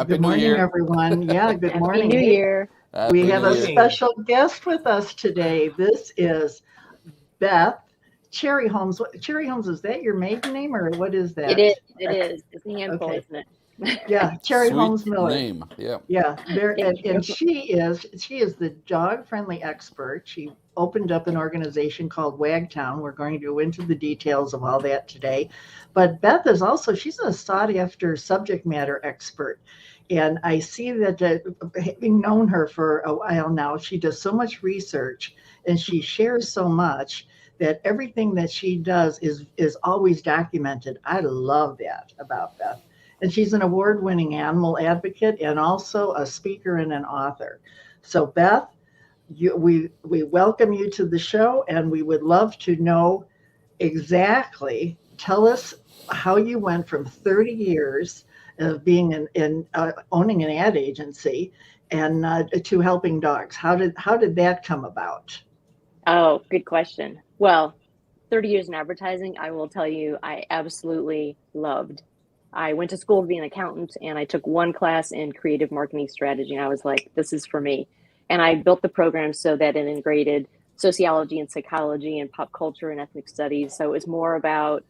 Good morning, everyone. Yeah, good Happy morning. New Year. We have a Happy New Year. special guest with us today. This is Beth Cherryholmes. Cherryholmes, is that your maiden name or what is It that? is. It is. It's a handful, Okay. isn't it? Yeah, Sweet Cherryholmes Miller. name. Yeah. Yeah, there Thank you. and she is the dog friendly expert. She opened up an organization called Wagtown. We're going to go into the details of all that today. But Beth is also she's a sought after subject matter expert. And I see that having known her for a while now, she does so much research and she shares so much that everything that she does is always documented. I love that about Beth. And she's an award-winning animal advocate and also a speaker and an author. So Beth, we welcome you to the show, and we would love to know exactly. Tell us how you went from 30 years of being in owning an ad agency and to helping dogs. How did that come about? Oh, good question. Well, 30 years in advertising, I will tell you, I absolutely loved. I went to school to be an accountant and I took one class in creative marketing strategy. And I was like, this is for me. And I built the program so that it integrated sociology and psychology and pop culture and ethnic studies. So it was more about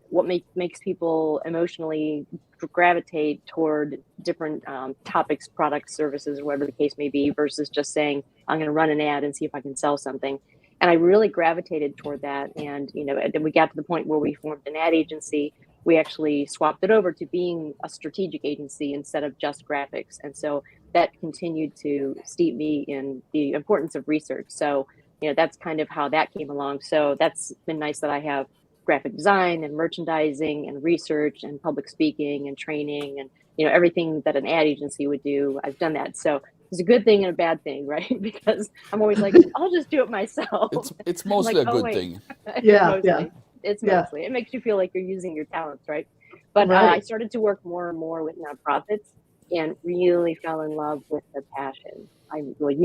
what makes people emotionally gravitate toward different topics, products, services, or whatever the case may be, versus just saying, I'm going to run an ad and see if I can sell something. And I really gravitated toward that. And, then we got to the point where we formed an ad agency. We actually swapped it over to being a strategic agency instead of just graphics. And so that continued to steep me in the importance of research. So, that's kind of how that came along. So that's been nice that I have graphic design and merchandising and research and public speaking and training and, everything that an ad agency would do. I've done that. So it's a good thing and a bad thing, right? Because I'm always like, I'll just do it myself. It's mostly like, a good thing. Yeah, It's yeah. mostly. It makes you feel like you're using your talents, right? But Right. I started to work more and more with nonprofits and really fell in love with the passion. Because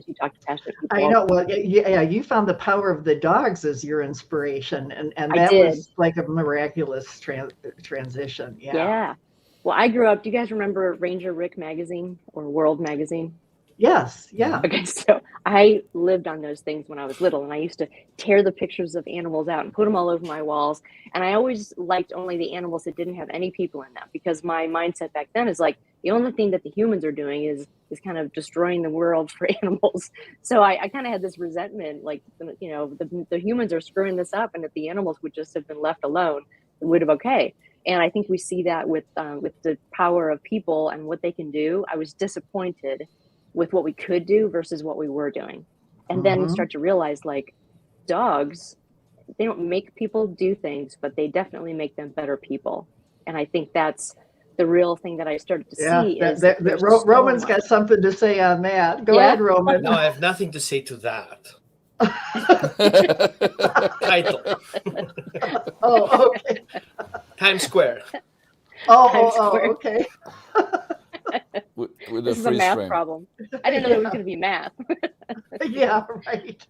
you talk to passionate people. I know. Well, yeah, you found the power of the dogs as your inspiration, and I that did. was like a miraculous transition. Yeah. Yeah. Well, I grew up. Do you guys remember Ranger Rick magazine or World magazine? Yes. Yeah. Okay, so I lived on those things when I was little, and I used to tear the pictures of animals out and put them all over my walls. And I always liked only the animals that didn't have any people in them, because my mindset back then is like, the only thing that the humans are doing is kind of destroying the world for animals. So I kind of had this resentment, like, the humans are screwing this up, and if the animals would just have been left alone, it would have okay. And I think we see that with the power of people and what they can do. I was disappointed with what we could do versus what we were doing. And then start to realize, like, dogs, they don't make people do things, but they definitely make them better people. And I think that's the real thing that I started to see is Roman's got something to say on that. Go ahead, Roman. No, I have nothing to say to that. Title. Oh, okay. Times Square. Okay. with this is a freeze math frame. problem. I didn't know it was going to be math. Yeah, right.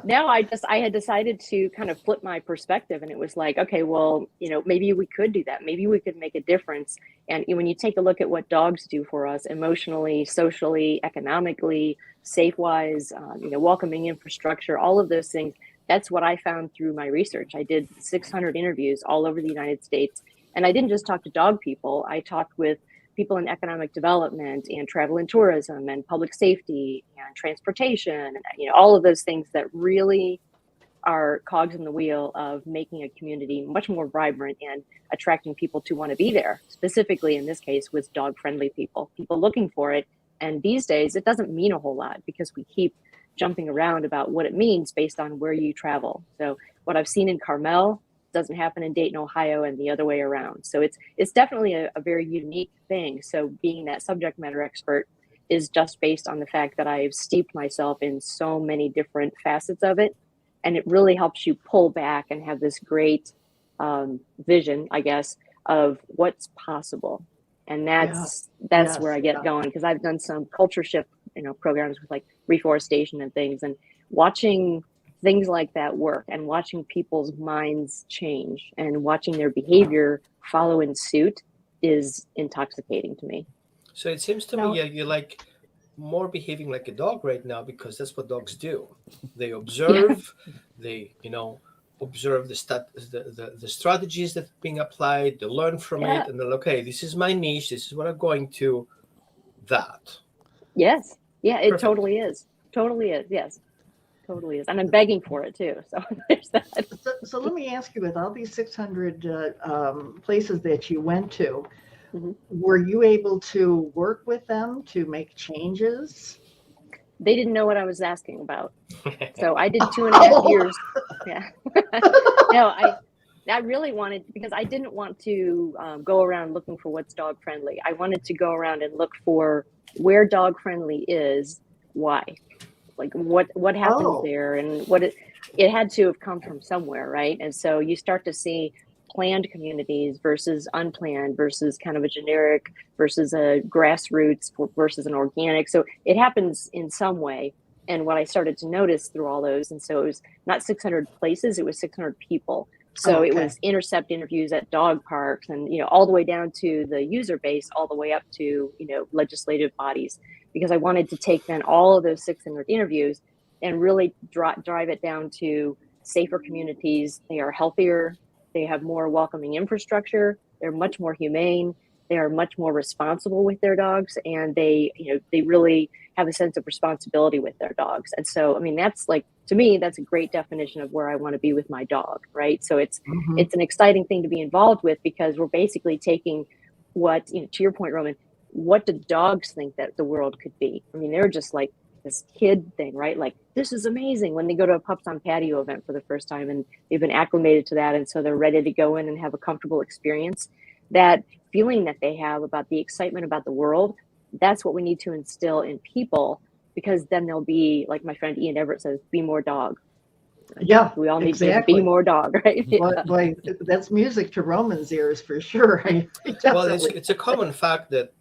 Now I had decided to kind of flip my perspective, and it was like, okay, well, maybe we could do that. Maybe we could make a difference. And when you take a look at what dogs do for us emotionally, socially, economically, safe-wise, welcoming infrastructure, all of those things, that's what I found through my research. I did 600 interviews all over the United States, and I didn't just talk to dog people. I talked with people in economic development and travel and tourism and public safety and transportation, and all of those things that really are cogs in the wheel of making a community much more vibrant and attracting people to want to be there. Specifically in this case with dog-friendly people looking for it. And these days it doesn't mean a whole lot because we keep jumping around about what it means based on where you travel. So what I've seen in Carmel doesn't happen in Dayton, Ohio, and the other way around. So it's definitely a very unique thing. So being that subject matter expert is just based on the fact that I've steeped myself in so many different facets of it. And it really helps you pull back and have this great vision, I guess, of what's possible. And that's where I get going, because I've done some culture shift, programs with like reforestation and things, and watching things like that work and watching people's minds change and watching their behavior follow in suit is intoxicating to me. So it seems to Now, me you're like more behaving like a dog right now because that's what dogs do. They Yeah. observe, they observe the strategies that are being applied, they learn from Yeah. it, and they're like, okay, this is my niche, this is what I'm going to that. Yes. Yeah, it Perfect. totally is. Totally is. Yes. Totally is. And I'm begging for it too. So there's that. so let me ask you, with all these 600 places that you went to, Mhm. were you able to work with them to make changes? They didn't know what I was asking about. So I did 2.5 years. Yeah. No, I really wanted, because I didn't want to go around looking for what's dog friendly. I wanted to go around and look for where dog friendly is, why, like what happens Oh, there, and it had to have come from somewhere, right? And so you start to see planned communities versus unplanned versus kind of a generic versus a grassroots versus an organic. So it happens in some way. And what I started to notice through all those, and so it was not 600 places, it was 600 people. oh, So it okay. was intercept interviews at dog parks, and all the way down to the user base, all the way up to legislative bodies, because I wanted to take then all of those 600 interviews and really drive it down to safer communities. They are healthier, they have more welcoming infrastructure, they're much more humane, they are much more responsible with their dogs, and they really have a sense of responsibility with their dogs. And so, I mean, that's like, to me, that's a great definition of where I want to be with my dog, right? So it's Hmm. it's an exciting thing to be involved with, because we're basically taking what, to your point, Roman, what do dogs think that the world could be? I mean, they're just like this kid thing, right? Like, this is amazing when they go to a Pups on Patio event for the first time, and they've been acclimated to that, and so they're ready to go in and have a comfortable experience. That feeling that they have about the excitement about the world, that's what we need to instill in people, because then they'll be, like my friend Ian Everett says, be more dog. Yeah, We all need to be exactly. more dog, right? Boy, Yeah. boy, that's music to Roman's ears for sure. I Well, it's definitely. it's a common fact that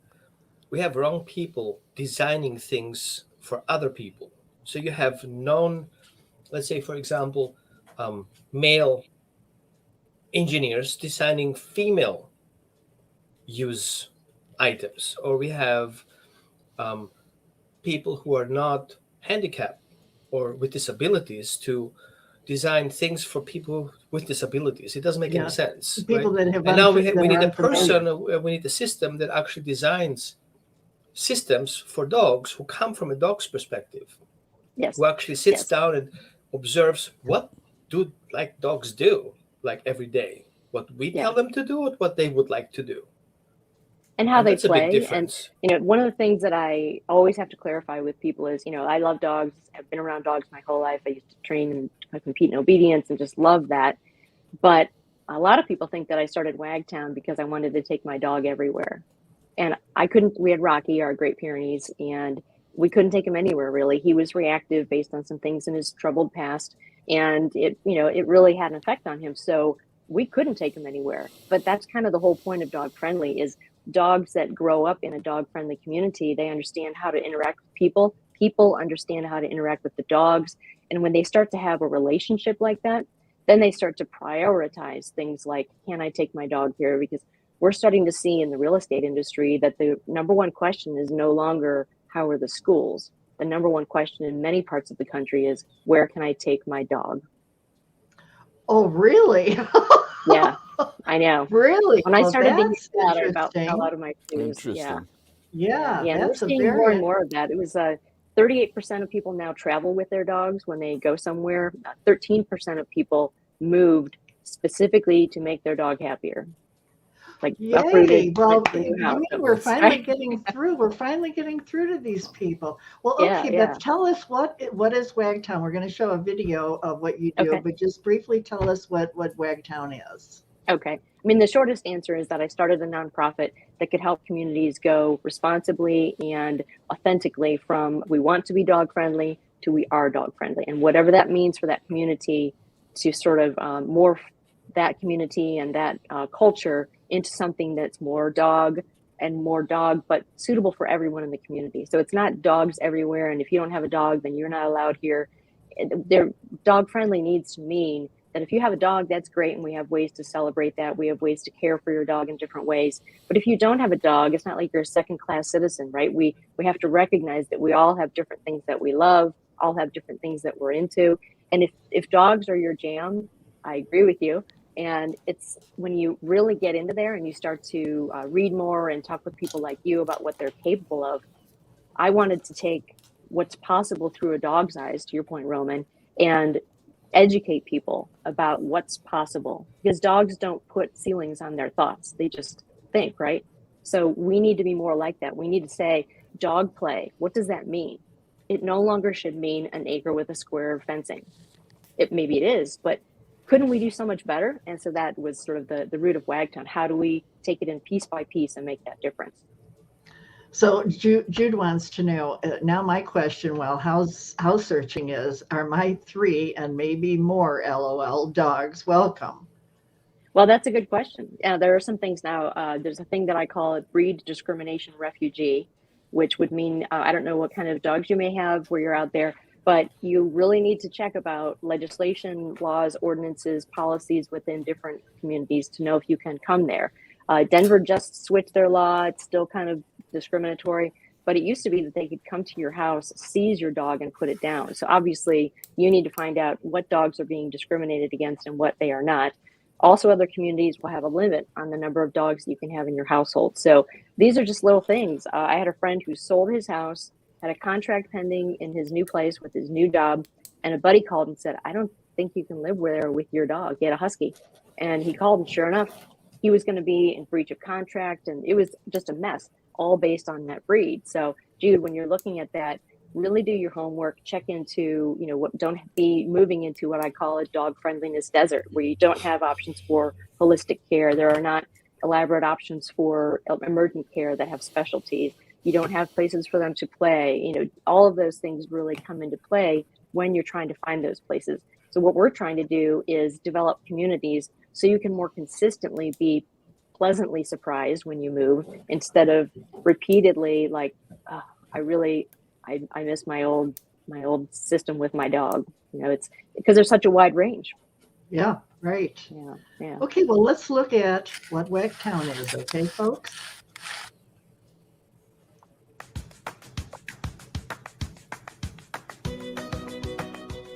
we have wrong people designing things for other people. So you have known, let's say, for example, male engineers designing female use items, or we have um, people who are not handicapped or with disabilities to design things for people with disabilities. It doesn't make any Yeah, sense, right? people that have And now that we are need a unfamiliar. person, we need a system that actually designs systems for dogs who come from a dog's perspective, Yes. who actually sits Yes. down and observes what do like dogs do like every day, what we Yeah. tell them to do, what they would like to do, And how and they that's a big play. And, difference. one of the things that I always have to clarify with people is, I love dogs. I've been around dogs my whole life. I used to train and compete in obedience and just love that. But a lot of people think that I started Wagtown because I wanted to take my dog everywhere. And I couldn't. We had Rocky, our Great Pyrenees, and we couldn't take him anywhere really. He was reactive based on some things in his troubled past, and it really had an effect on him. So we couldn't take him anywhere. But that's kind of the whole point of dog friendly, is dogs that grow up in a dog friendly community, they understand how to interact with people. People understand how to interact with the dogs. And when they start to have a relationship like that, then they start to prioritize things like, can I take my dog here? Because we're starting to see in the real estate industry that the number one question is no longer, how are the schools? The number one question in many parts of the country is, where can I take my dog? Oh, really? Yeah, I know. Really? When I Well, started to hear that's that, I about fell interesting. out of my shoes. Yeah. Interesting. Yeah. Yeah, Yeah. And we're that's a seeing more and very more of that. It was 38% of people now travel with their dogs when they go somewhere. 13% of people moved specifically to make their dog happier. Like yay. uprooted, went Well, to a new you house mean we're almost, finally right? getting through? We're finally getting through to these people. Well, Yeah. okay, Beth, Yeah. tell us what is Wagtown? We're going to show a video of what you do, Okay. but just briefly tell us what Wagtown is. Okay. I mean, the shortest answer is that I started a nonprofit that could help communities go responsibly and authentically from we want to be dog friendly to we are dog friendly. And whatever that means for that community, to sort of morph that community and that culture into something that's more dog and more dog, but suitable for everyone in the community. So it's not dogs everywhere. And if you don't have a dog, then you're not allowed here. They're dog friendly needs to mean that if you have a dog, that's great, and we have ways to celebrate that. We have ways to care for your dog in different ways. But if you don't have a dog, it's not like you're a second-class citizen, right? We have to recognize that we all have different things that we love, all have different things that we're into. And if dogs are your jam, I agree with you. And it's when you really get into there and you start to read more and talk with people like you about what they're capable of. I wanted to take what's possible through a dog's eyes, to your point, Roman, and educate people about what's possible, because dogs don't put ceilings on their thoughts. They just think, right? So we need to be more like that. We need to say, dog play, what does that mean? It no longer should mean an acre with a square of fencing. Maybe it is, but couldn't we do so much better? And so that was sort of the root of Wagtown. How do we take it in piece by piece and make that difference? So Jude wants to know, now my question, while house searching is, are my 3 and maybe more LOL dogs welcome? Well, that's a good question. There are some things now. There's a thing that I call a breed discrimination refugee, which would mean, I don't know what kind of dogs you may have where you're out there, but you really need to check about legislation, laws, ordinances, policies within different communities to know if you can come there. Denver just switched their law. It's still kind of discriminatory, but it used to be that they could come to your house, seize your dog, and put it down. So obviously you need to find out what dogs are being discriminated against and what they are not. Also, other communities will have a limit on the number of dogs you can have in your household. So these are just little things. I had a friend who sold his house, had a contract pending in his new place with his new job, and a buddy called and said, I don't think you can live there with your dog. He had a husky. And he called, and sure enough, he was going to be in breach of contract, and it was just a mess, all based on that breed. So, Jude, when you're looking at that, really do your homework, check into, don't be moving into what I call a dog friendliness desert, where you don't have options for holistic care. There are not elaborate options for emergent care that have specialties. You don't have places for them to play. All of those things really come into play when you're trying to find those places. So what we're trying to do is develop communities so you can more consistently be pleasantly surprised when you move, instead of repeatedly like, oh, I miss my old system with my dog. It's because there's such a wide range. Yeah, right. Yeah. Okay, well, let's look at what Wagtown is, okay, folks?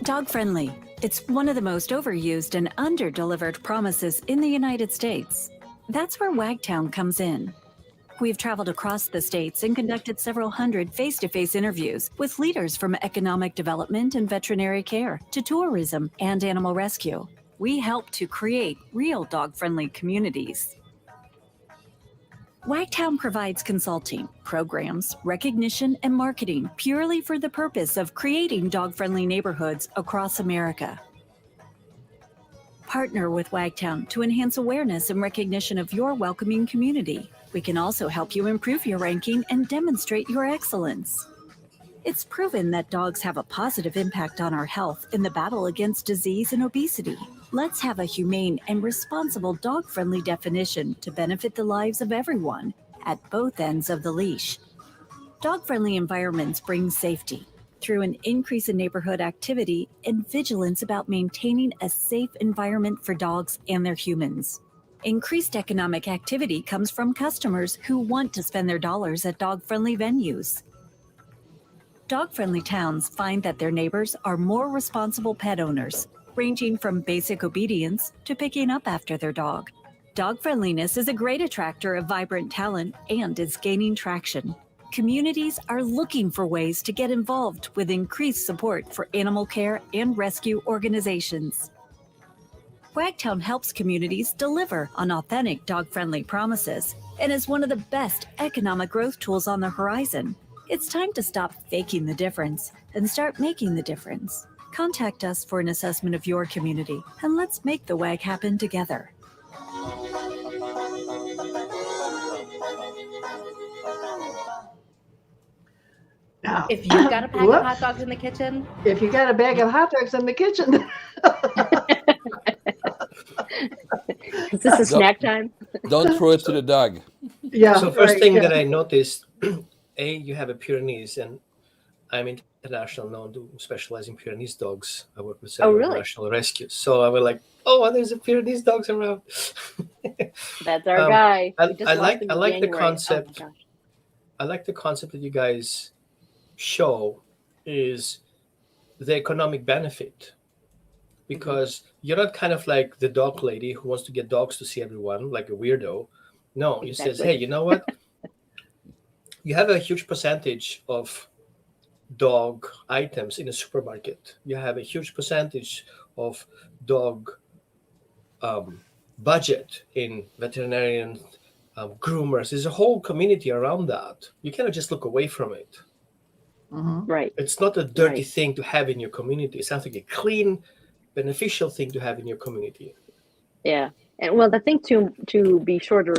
Dog friendly. It's one of the most overused and under-delivered promises in the United States. That's where Wagtown comes in. We've traveled across the states and conducted several hundred face-to-face interviews with leaders from economic development and veterinary care to tourism and animal rescue. We help to create real dog-friendly communities. Wagtown provides consulting, programs, recognition, and marketing purely for the purpose of creating dog-friendly neighborhoods across America. Partner with Wagtown to enhance awareness and recognition of your welcoming community. We can also help you improve your ranking and demonstrate your excellence. It's proven that dogs have a positive impact on our health in the battle against disease and obesity. Let's have a humane and responsible dog-friendly definition to benefit the lives of everyone at both ends of the leash. Dog-friendly environments bring safety through an increase in neighborhood activity and vigilance about maintaining a safe environment for dogs and their humans. Increased economic activity comes from customers who want to spend their dollars at dog-friendly venues. Dog-friendly towns find that their neighbors are more responsible pet owners, ranging from basic obedience to picking up after their dog. Dog friendliness is a great attractor of vibrant talent and is gaining traction. Communities are looking for ways to get involved with increased support for animal care and rescue organizations. Wagtown helps communities deliver on authentic dog-friendly promises and is one of the best economic growth tools on the horizon. It's time to stop faking the difference and start making the difference. Contact us for an assessment of your community, and let's make the WAG happen together. Now, If you've got a pack of hot dogs in the kitchen. If you got a bag of hot dogs in the kitchen. Is this a snack time? Don't throw it to the dog. Yeah. So first thing that I noticed, you have a Pyrenees, and I'm international known to specialize in Pyrenees dogs. I work with Oh, several really? national rescues. So I was like, oh, there's a Pyrenees dogs around. That's our guy. We just I lost him in like the January. concept. Oh my gosh. I like the concept that you guys show is the economic benefit, because you're not kind of like the dog lady who wants to get dogs to see everyone like a weirdo. No, you says, hey, Exactly. you know what? You have a huge percentage of dog items in a supermarket. You have a huge percentage of dog budget in veterinarian groomers. There's a whole community around that. You cannot just look away from it. Mhm. Right. It's not a dirty Right. thing to have in your community. It sounds like a clean, beneficial thing to have in your community. Yeah. And well, the thing to be sure to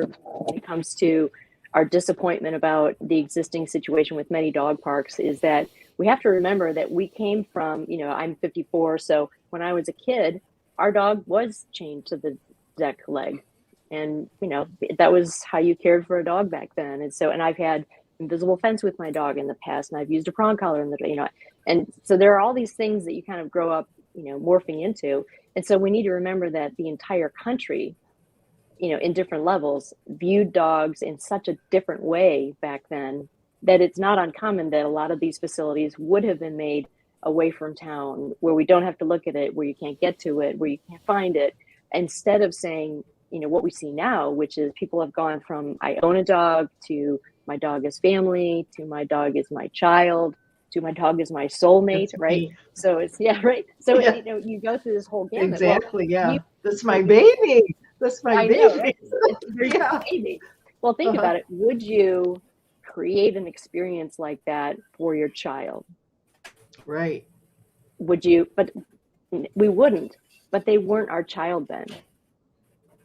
when it comes to our disappointment about the existing situation with many dog parks is that we have to remember that we came from, I'm 54, so when I was a kid, our dog was chained to the deck leg. And, that was how you cared for a dog back then. And I've had invisible fence with my dog in the past, and I've used a prong collar in the, and so there are all these things that you kind of grow up, morphing into. And so we need to remember that the entire country, in different levels, viewed dogs in such a different way back then that it's not uncommon that a lot of these facilities would have been made away from town, where we don't have to look at it, where you can't get to it, where you can't find it, instead of saying, what we see now, which is people have gone from I own a dog to my dog is family to my dog is my child to my dog is my soulmate, That's right? me. So it's right. So Yeah. you go through this whole gamut. Exactly. Yeah. you- That's my baby. That's my I baby. know, right? It's your Yeah. baby. Well, think Uh-huh. about it. Would you create an experience like that for your child? Right. Would you? But we wouldn't. But they weren't our child then.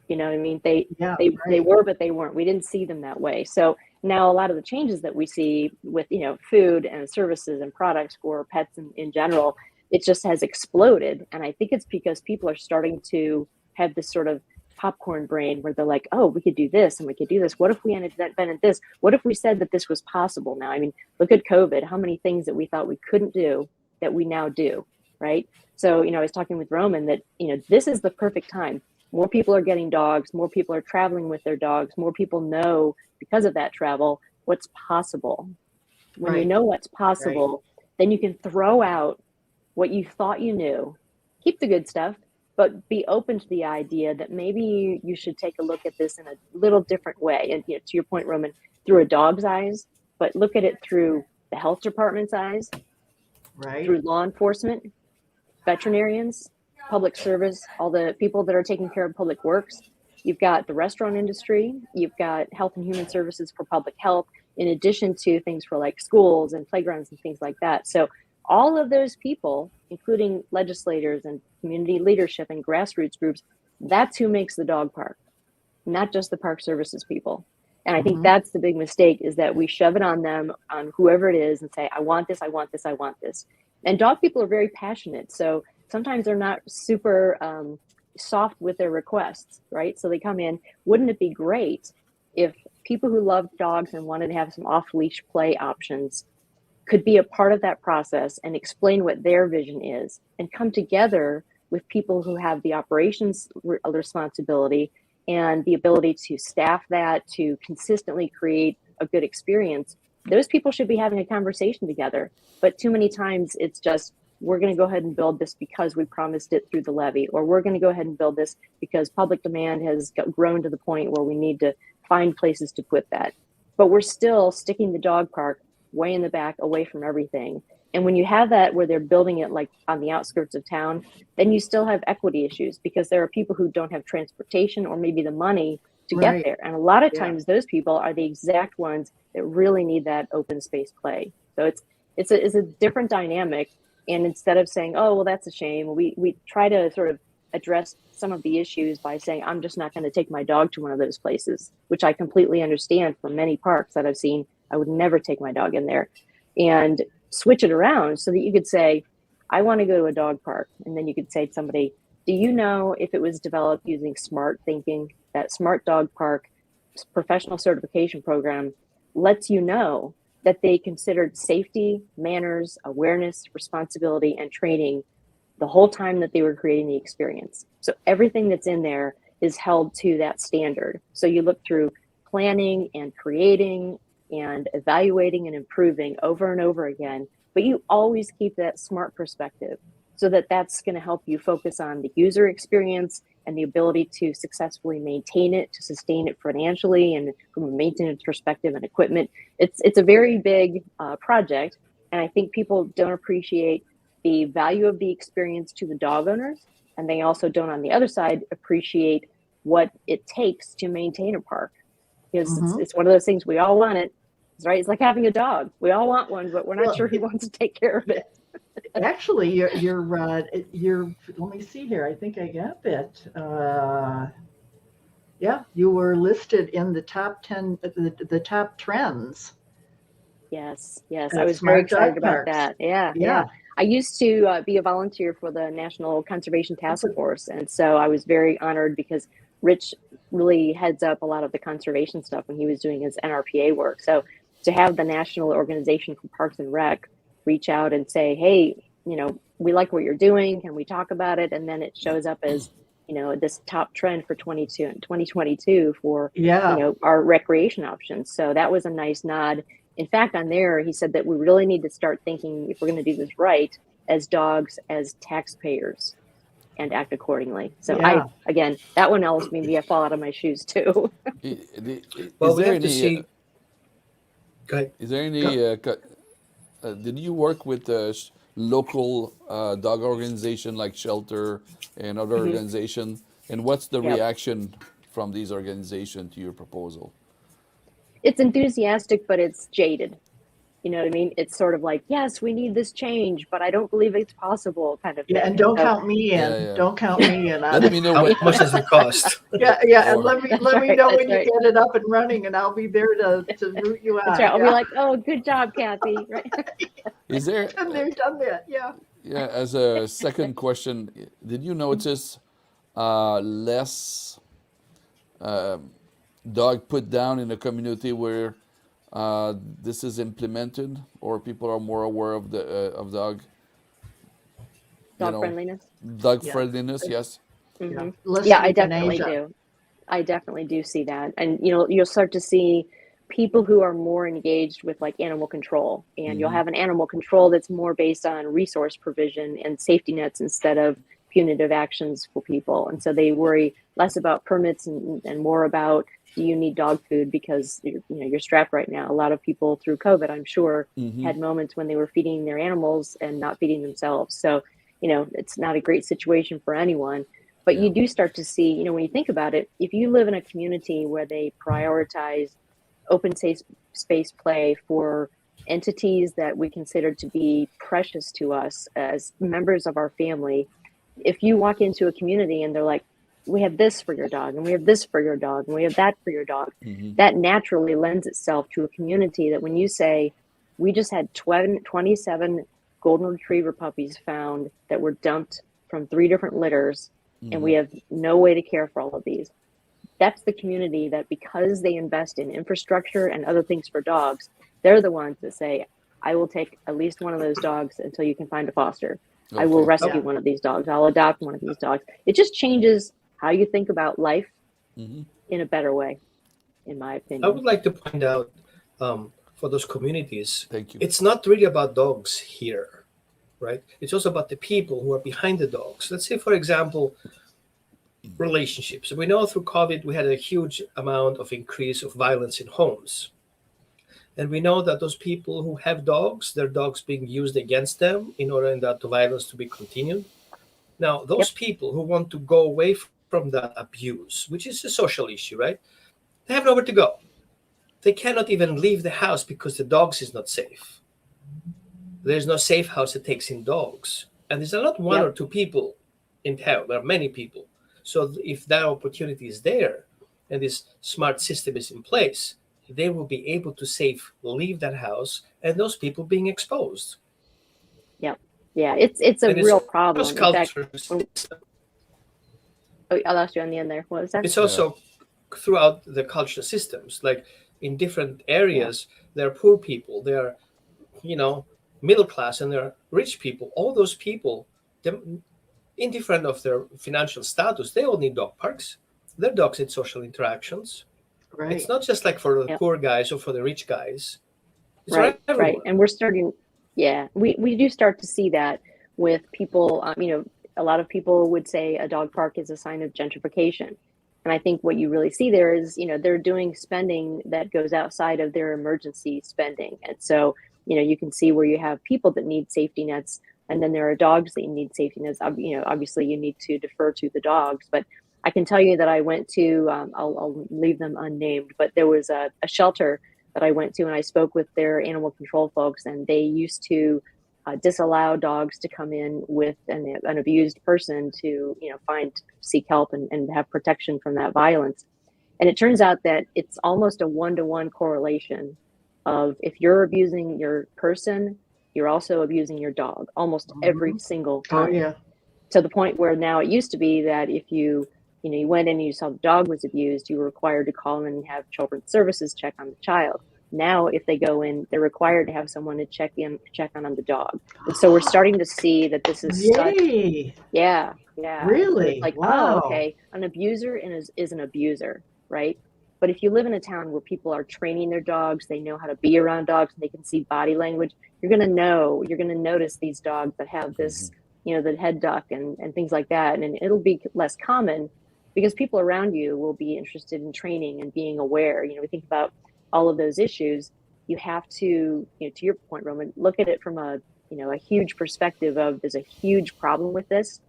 You know what I mean? They Right. were, but they weren't. We didn't see them that way. So now a lot of the changes that we see with food and services and products for pets in general, it just has exploded. And I think it's because people are starting to have this sort of popcorn brain where they're like, oh, we could do this and we could do this. What if we invented this? What if we said that this was possible now? I mean, look at COVID, how many things that we thought we couldn't do that we now do, right? So, I was talking with Roman that, this is the perfect time. More people are getting dogs, more people are traveling with their dogs, more people know because of that travel what's possible. When you Right. know what's possible, then you can throw out what you thought you knew, keep the good stuff, but be open to the idea that maybe you should take a look at this in a little different way. And to your point, Roman, through a dog's eyes, but look at it through the health department's eyes, Right. through law enforcement, veterinarians, public service, all the people that are taking care of public works. You've got the restaurant industry, you've got health and human services for public health, in addition to things for like schools and playgrounds and things like that. So all of those people, including legislators and community leadership and grassroots groups, that's who makes the dog park, not just the park services people. And I think Mhm. that's the big mistake, is that we shove it on them, on whoever it is, and say, I want this, I want this, I want this. And dog people are very passionate. So sometimes they're not super soft with their requests, right? So they come in, wouldn't it be great if people who love dogs and wanted to have some off-leash play options could be a part of that process and explain what their vision is and come together with people who have the operations responsibility and the ability to staff that, to consistently create a good experience. Those people should be having a conversation together. But too many times it's just, we're going to go ahead and build this because we promised it through the levy, or we're going to go ahead and build this because public demand has grown to the point where we need to find places to put that. But we're still sticking the dog park way in the back, away from everything. And when you have that where they're building it like on the outskirts of town, then you still have equity issues, because there are people who don't have transportation or maybe the money to get Right. there. And a lot of Yeah. times those people are the exact ones that really need that open space play. So it's a different dynamic. And instead of saying, oh, well, that's a shame, we try to sort of address some of the issues by saying, I'm just not going to take my dog to one of those places, which I completely understand from many parks that I've seen. I would never take my dog in there. And switch it around so that you could say, I want to go to a dog park. And then you could say to somebody, do you know if it was developed using smart thinking? That smart dog park professional certification program lets you know that they considered safety, manners, awareness, responsibility, and training the whole time that they were creating the experience. So everything that's in there is held to that standard. So you look through planning and creating and evaluating and improving over and over again, but you always keep that smart perspective so that that's going to help you focus on the user experience and the ability to successfully maintain it, to sustain it financially and from a maintenance perspective and equipment. It's a very big project, and I think people don't appreciate the value of the experience to the dog owners, and they also don't, on the other side, appreciate what it takes to maintain a park, because it's one of those things we all want it, right? It's like having a dog. We all want one, but we're not sure who wants to take care of it. Actually, you're let me see here. I think I got that. Yeah, you were listed in the top 10, the top trends. Yes, I was very excited about that. Yeah. I used to be a volunteer for the National Conservation Task Force, and so I was very honored because Rich really heads up a lot of the conservation stuff when he was doing his NRPA work. So to have the National Organization for Parks and Rec reach out and say, hey, we like what you're doing, can we talk about it? And then it shows up as, this top trend for 2022 for, our recreation options. So that was a nice nod. In fact, on there, he said that we really need to start thinking, if we're going to do this right, as dogs, as taxpayers, and act accordingly. So again, that one else, maybe I fall out of my shoes too. Well, we have to see. Go ahead. Is there any? Did you work with local dog organization like Shelter and other organization? And what's the reaction from these organizations to your proposal? It's enthusiastic, but it's jaded. You know what I mean? It's sort of like, yes, we need this change, but I don't believe it's possible, kind of thing. Yeah, and don't count me in. Yeah. Don't count me in. Let me know How much does it cost? And let me know when you right. get it up and running, and I'll be there to root you out. That's right. I'll be like, oh, good job, Kathy. Right? Is there? And they've done that. Yeah. Yeah. As a second question, did you notice less dog put down in a community where this is implemented, or people are more aware of the of dog friendliness? Dog friendliness, yes. Mm-hmm. Yeah, I definitely do. I definitely do see that. And, you'll start to see people who are more engaged with like animal control, and you'll have an animal control that's more based on resource provision and safety nets instead of punitive actions for people. And so they worry less about permits and more about, do you need dog food because you're strapped right now. A lot of people through COVID, I'm sure, had moments when they were feeding their animals and not feeding themselves. So, it's not a great situation for anyone. But you do start to see, when you think about it, if you live in a community where they prioritize open space play for entities that we consider to be precious to us as members of our family, if you walk into a community and they're like, we have this for your dog, and we have this for your dog, and we have that for your dog, that naturally lends itself to a community that when you say, we just had 27 golden retriever puppies found that were dumped from 3 different litters, and we have no way to care for all of these. That's the community that, because they invest in infrastructure and other things for dogs, they're the ones that say, I will take at least one of those dogs until you can find a foster. Okay. I will rescue one of these dogs. I'll adopt one of these dogs. It just changes how you think about life in a better way, in my opinion. I would like to point out for those communities, thank you. It's not really about dogs here, right? It's also about the people who are behind the dogs. Let's say, for example, relationships. We know through COVID, we had a huge amount of increase of violence in homes. And we know that those people who have dogs, their dogs being used against them in order for that violence to be continued. Now, those people who want to go away from that abuse, which is a social issue, right? They have nowhere to go. They cannot even leave the house because the dogs is not safe. There's no safe house that takes in dogs. And there's not one or two people in town. There are many people. So if that opportunity is there and this smart system is in place, they will be able to leave that house and those people being exposed. Yeah, it's a real problem. In fact, I lost you on the end there. What was that? It's also throughout the cultural systems. Like in different areas. There are poor people, there are, middle class, and there are rich people. All those people, indifferent of their financial status, they all need dog parks. Their dogs need social interactions. Right. It's not just like for the poor guys or for the rich guys. It's for Right. everyone. And we're starting, we do start to see that with people. A lot of people would say a dog park is a sign of gentrification. And I think what you really see there is, they're doing spending that goes outside of their emergency spending. And so, you can see where you have people that need safety nets, and then there are dogs that need safety nets. Obviously you need to defer to the dogs, but I can tell you that I went to, I'll leave them unnamed, but there was a shelter that I went to, and I spoke with their animal control folks, and they used to disallow dogs to come in with an abused person to, seek help and have protection from that violence. And it turns out that it's almost a 1-to-1 correlation of, if you're abusing your person, you're also abusing your dog almost every single time. Oh, yeah. To the point where now it used to be that if you went in and you saw the dog was abused, you were required to call in and have children's services check on the child. Now, if they go in, they're required to have someone to check on the dog. And so we're starting to see that this is Yay. yeah. Really? So it's like, Wow. oh, okay, an abuser is an abuser, right? But if you live in a town where people are training their dogs, they know how to be around dogs, and they can see body language, you're going to notice these dogs that have this, the head duck and things like that. And it'll be less common because people around you will be interested in training and being aware. We think about all of those issues. You have to, to your point, Roman, look at it from a huge perspective of, there's a huge problem with this.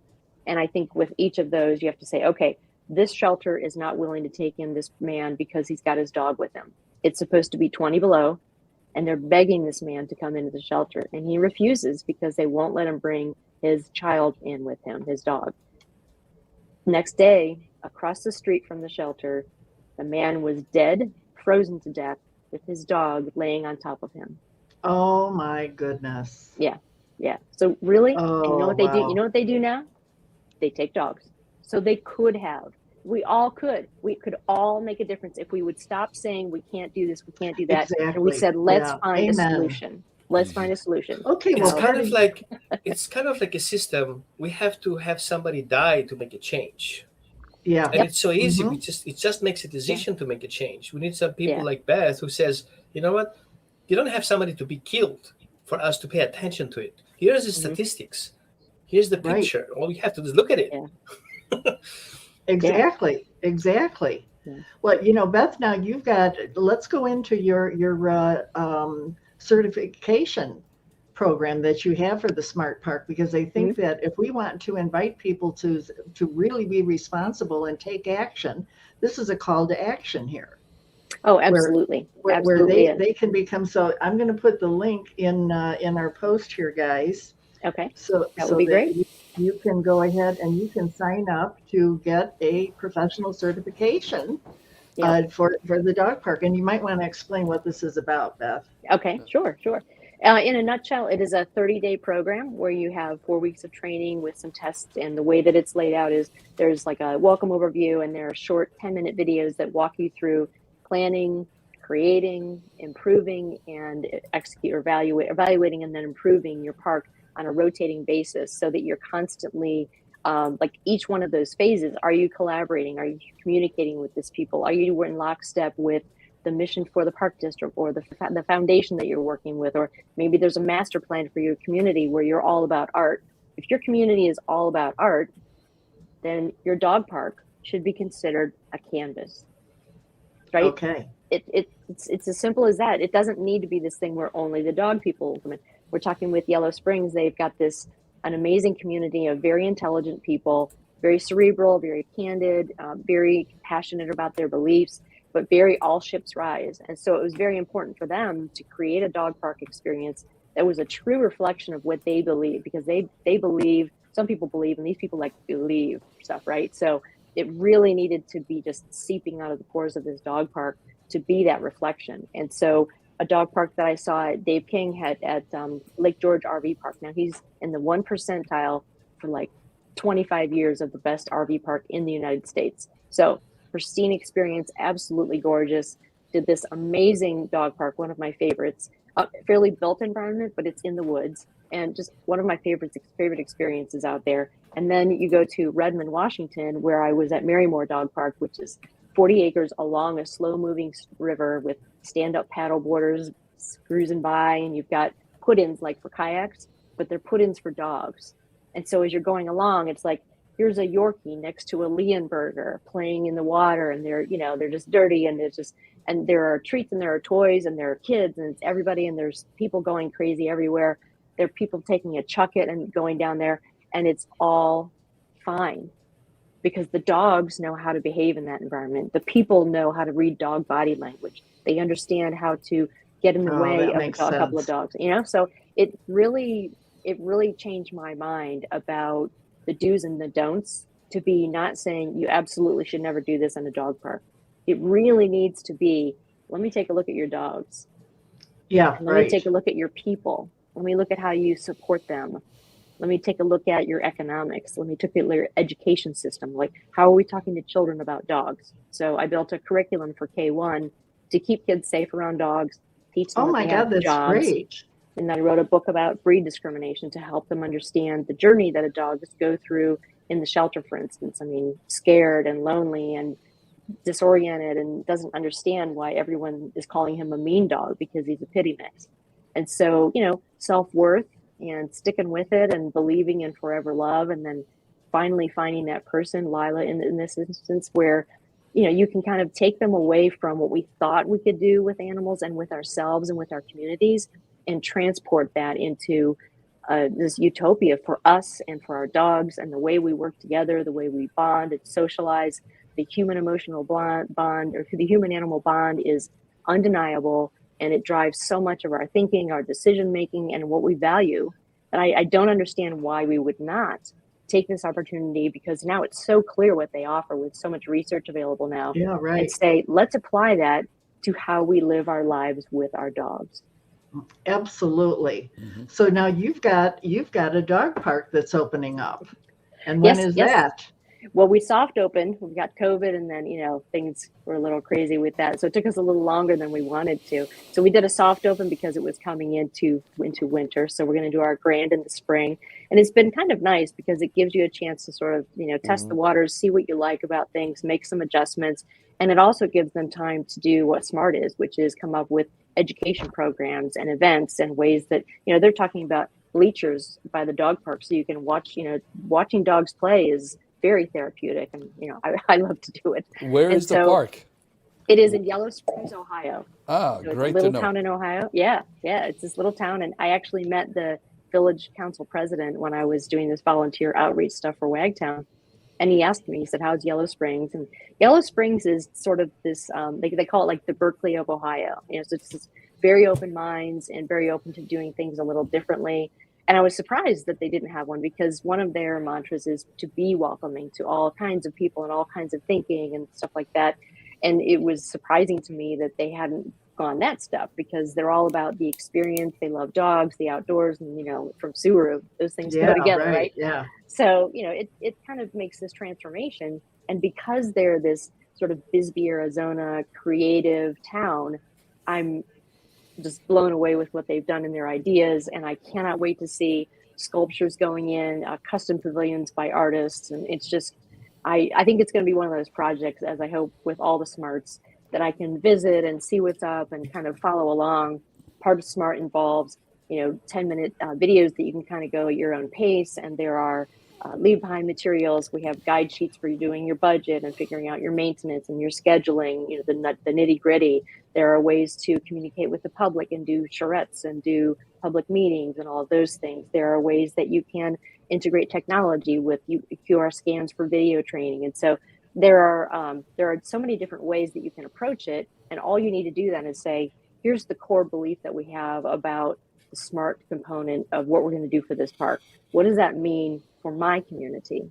And I think with each of those, you have to say, okay, this shelter is not willing to take in this man because he's got his dog with him. It's supposed to be 20 below, and they're begging this man to come into the shelter, and he refuses because they won't let him bring his child in with him, his dog. Next day, across the street from the shelter, the man was dead, frozen to death, with his dog laying on top of him. Oh my goodness. Yeah. So really, Oh, and you know what they do? wow. You know what they do now? They take dogs. So they could have. We could all make a difference if we would stop saying we can't do this, we can't do that. Exactly. And we said, let's find a Amen. solution. Let's find a solution. Okay, It's well, kind part of of like a system. We have to have somebody die to make a change. yeah. And it's so easy. Mhm. It just makes a decision to make a change. We need some people Yeah. like Beth who says, you know what? You don't have somebody to be killed for us to pay attention to it. Here's the statistics. Here's the Right. picture. All we have to do is look at it. Yeah. Exactly. Yeah. Well, Beth, now let's go into your certification program that you have for the Smart Park, because I think that if we want to invite people to really be responsible and take action, this is a call to action here. Oh, absolutely. Where Absolutely. they can become. So I'm going to put the link in our post here, guys. Okay. So That would be great. You can go ahead and you can sign up to get a professional certification for the dog park. And you might want to explain what this is about, Beth. Okay, sure. In a nutshell, it is a 30-day program where you have 4 weeks of training with some tests. And the way that it's laid out is there's like a welcome overview, and there are short 10-minute videos that walk you through planning, creating, improving, and evaluating and then improving your park on a rotating basis, so that you're constantly like each one of those phases. Are you collaborating? Are you communicating with these people? Are you in lockstep with the mission for the park district or the foundation that you're working with? Or maybe there's a master plan for your community where you're all about art. If your community is all about art, then your dog park should be considered a canvas, right? Okay. It's as simple as that. It doesn't need to be this thing where only the dog people come in. We're talking with Yellow Springs. They've got an amazing community of very intelligent people, very cerebral, very candid, very passionate about their beliefs, but very all ships rise. And so it was very important for them to create a dog park experience that was a true reflection of what they believe, because they believe, some people believe, and these people like believe stuff, right? So it really needed to be just seeping out of the pores of this dog park to be that reflection. And so a dog park that I saw Dave King had at Lake George RV Park. Now he's in the 1 percentile for like 25 years of the best RV park in the United States. So pristine experience, absolutely gorgeous. did this amazing dog park, one of my favorites, a fairly built environment, but it's in the woods, and just one of my favorite experiences out there. And then you go to Redmond, Washington, where I was at Marymore Dog Park, which is 40 acres along a slow moving river with stand up paddle boarders cruising by, and you've got put-ins like for kayaks, but they're put-ins for dogs. And so as you're going along, it's like, here's a Yorkie next to a Leonberger playing in the water, and they're just dirty, and and there are treats and there are toys and there are kids and it's everybody, and there's people going crazy everywhere. There are people taking a chucket and going down there, and it's all fine because the dogs know how to behave in that environment. The people know how to read dog body language. They understand how to get in the way of a couple of dogs, so it really changed my mind about the do's and the don'ts, to be not saying you absolutely should never do this in a dog park. It really needs to be, let me take a look at your dogs. Yeah, Let me take a look at your people. Let me look at how you support them. Let me take a look at your economics. Let me look at your education system. Like, how are we talking to children about dogs? So I built a curriculum for K1 to keep kids safe around dogs, teach them that they have that's jobs. Great. And I wrote a book about breed discrimination to help them understand the journey that a dog go through in the shelter, for instance. I mean, scared and lonely and disoriented and doesn't understand why everyone is calling him a mean dog because he's a pity mix. And so, self-worth and sticking with it and believing in forever love, and then finally finding that person, Lila, in this instance, where you can kind of take them away from what we thought we could do with animals and with ourselves and with our communities, and transport that into this utopia for us and for our dogs, and the way we work together, the way we bond and socialize. The human emotional bond, or the human animal bond, is undeniable, and it drives so much of our thinking, our decision making, and what we value. And I don't understand why we would not take this opportunity, because now it's so clear what they offer with so much research available now. Yeah, right. And say, let's apply that to how we live our lives with our dogs. Absolutely. Mm-hmm. So now you've got a dog park that's opening up. And when is that? Well, we soft opened. We got COVID, and then things were a little crazy with that, so it took us a little longer than we wanted to. So we did a soft open because it was coming into winter. So we're going to do our grand in the spring, and it's been kind of nice because it gives you a chance to sort of test the waters, see what you like about things, make some adjustments, and it also gives them time to do what SMART is, which is come up with education programs and events and ways that they're talking about bleachers by the dog park, so you can watch. Watching dogs play is very therapeutic, and I love to do it. Where is the park? It is in Yellow Springs, Ohio. So great it's a little to know. Town in Ohio. Yeah, it's this little town, and I actually met the village council president when I was doing this volunteer outreach stuff for Wagtown, and he asked me, he said, "How's Yellow Springs?" And Yellow Springs is sort of this, they call it like the Berkeley of Ohio. So it's just very open minds and very open to doing things a little differently. And I was surprised that they didn't have one, because one of their mantras is to be welcoming to all kinds of people and all kinds of thinking and stuff like that. And it was surprising to me that they hadn't gone that step, because they're all about the experience. They love dogs, the outdoors, and from Subaru, those things go together, right? Yeah. So it kind of makes this transformation, and because they're this sort of Bisbee, Arizona creative town, I'm just blown away with what they've done in their ideas, and I cannot wait to see sculptures going in, custom pavilions by artists, and it's just I think it's going to be one of those projects, as I hope with all the SMARTs, that I can visit and see what's up and kind of follow along. Part of SMART involves 10-minute videos that you can kind of go at your own pace, and there are leave behind materials. We have guide sheets for you doing your budget and figuring out your maintenance and your scheduling, the nitty gritty. There are ways to communicate with the public and do charrettes and do public meetings and all of those things. There are ways that you can integrate technology with QR scans for video training. And so there are so many different ways that you can approach it. And all you need to do then is say, here's the core belief that we have about the SMART component of what we're going to do for this park. What does that mean for my community?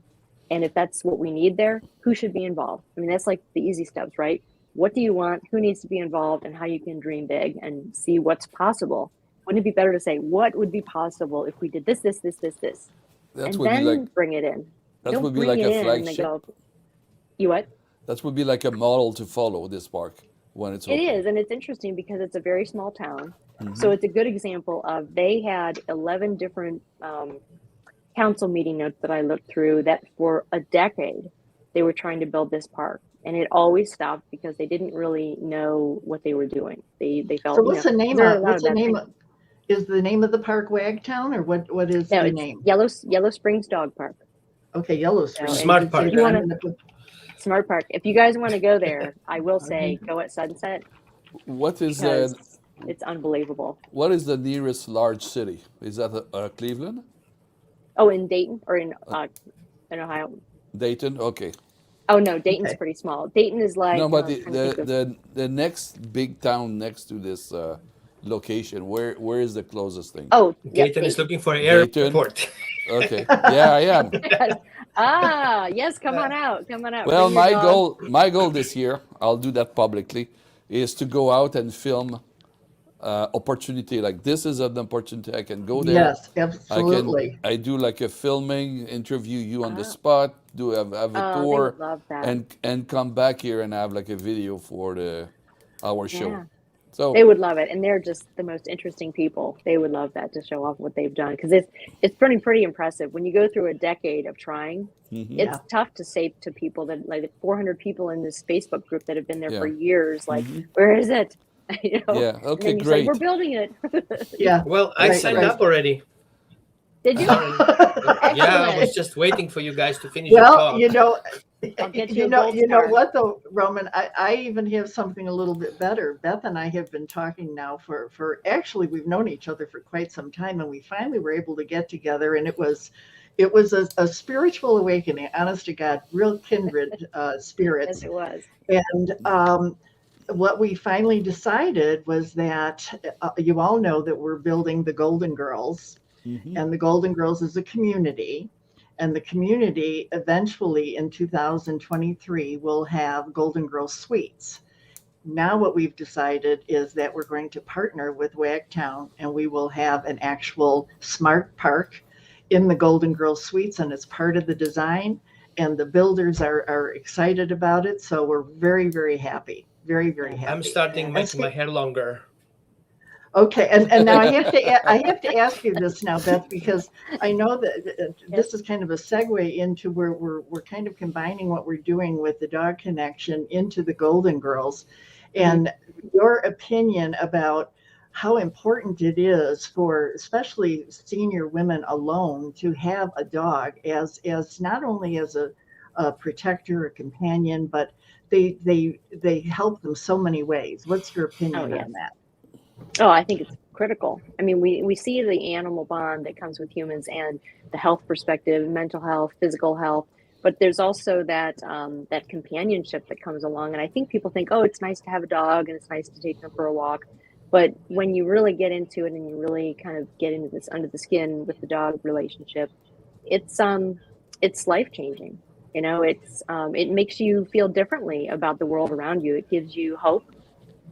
And if that's what we need there, who should be involved? I mean, that's like the easy steps, right? What do you want? Who needs to be involved? And how you can dream big and see what's possible. Wouldn't it be better to say, what would be possible if we did this, this, this, this, this? That and would then be like, bring it in. That Don't would be bring like it a in and then flagship. go, you what? That would be like a model to follow, this park. when it's It open. is, and it's interesting because it's a very small town. Mhm. So it's a good example of they had 11 different council meeting notes that I looked through that for a decade they were trying to build this park, and it always stopped because they didn't really know what they were doing. They felt, So what's the name there are a of, lot what's of the bad name things. of, is the name of the park Wagtown, or what is No, the it's name? Yellow Springs Dog Park. Okay, Yellow Springs. So, Smart You Park. say You that. want I'm to gonna put- Smart Park. If you guys want to go there, I will say Okay. go at sunset What is because it's unbelievable. what is the nearest large city? Is that Cleveland, Oh, in Dayton or in Ohio? Dayton? Okay. Oh no, Dayton's Okay. pretty small. Dayton is like No, but I'm trying to think of. the next big town next to this location, where is the closest thing? Oh, yep, Dayton is looking for an Dayton. airport. Okay. Yeah, I am. Yes, come on out. Well, Bring your dog. my goal this year, I'll do that publicly, is to go out and film opportunity. Like this is an opportunity. I can go there. Yes, absolutely. I do like a filming, interview you on the Ah. spot, do have a Oh, they tour, would love that. and come back here and have like a video for our show. Yeah. So They would love it, and they're just the most interesting people. They would love that to show off what they've done because it's pretty impressive. When you go through a decade of trying, mhm. it's tough to say to people that like 400 people in this Facebook group that have been there for Yeah. years. Like, Mhm. where is it? You know? Yeah. And Okay. then you say Great. we're building it. Yeah. Well, I Right, signed right. up already. Did you? Sorry. Yeah, I was Excellent. just waiting for you guys to finish your Well, talk. I'll get you you a know, gold you know star. what though, Roman, I even have something a little bit better. Beth and I have been talking now for actually we've known each other for quite some time, and we finally were able to get together, and it was a spiritual awakening, honest to God, real kindred Yes, spirits. it was. And what we finally decided was that you all know that we're building the Golden Girls, Mhm. and the Golden Girls is a community. And the community eventually in 2023 will have Golden Girls Suites. Now, what we've decided is that we're going to partner with Wagtown, and we will have an actual smart park in the Golden Girls Suites, and it's part of the design. And the builders are excited about it. So we're very, very happy. Very, very happy. I'm starting And making my hair longer. Okay, and now I have to ask you this now, Beth, because I know that this is kind of a segue into where we're kind of combining what we're doing with the Dog Connection into the Golden Girls, and your opinion about how important it is for especially senior women alone to have a dog as not only as a protector, a companion, but they help them so many ways. What's your opinion yes. on that? Oh, I think it's critical. I mean, we see the animal bond that comes with humans and the health perspective, mental health, physical health, but there's also that that companionship that comes along. And I think people think, oh, it's nice to have a dog and it's nice to take them for a walk. But when you really get into it and you really kind of get into this under the skin with the dog relationship, it's life changing. You know, it makes you feel differently about the world around you. It gives you hope.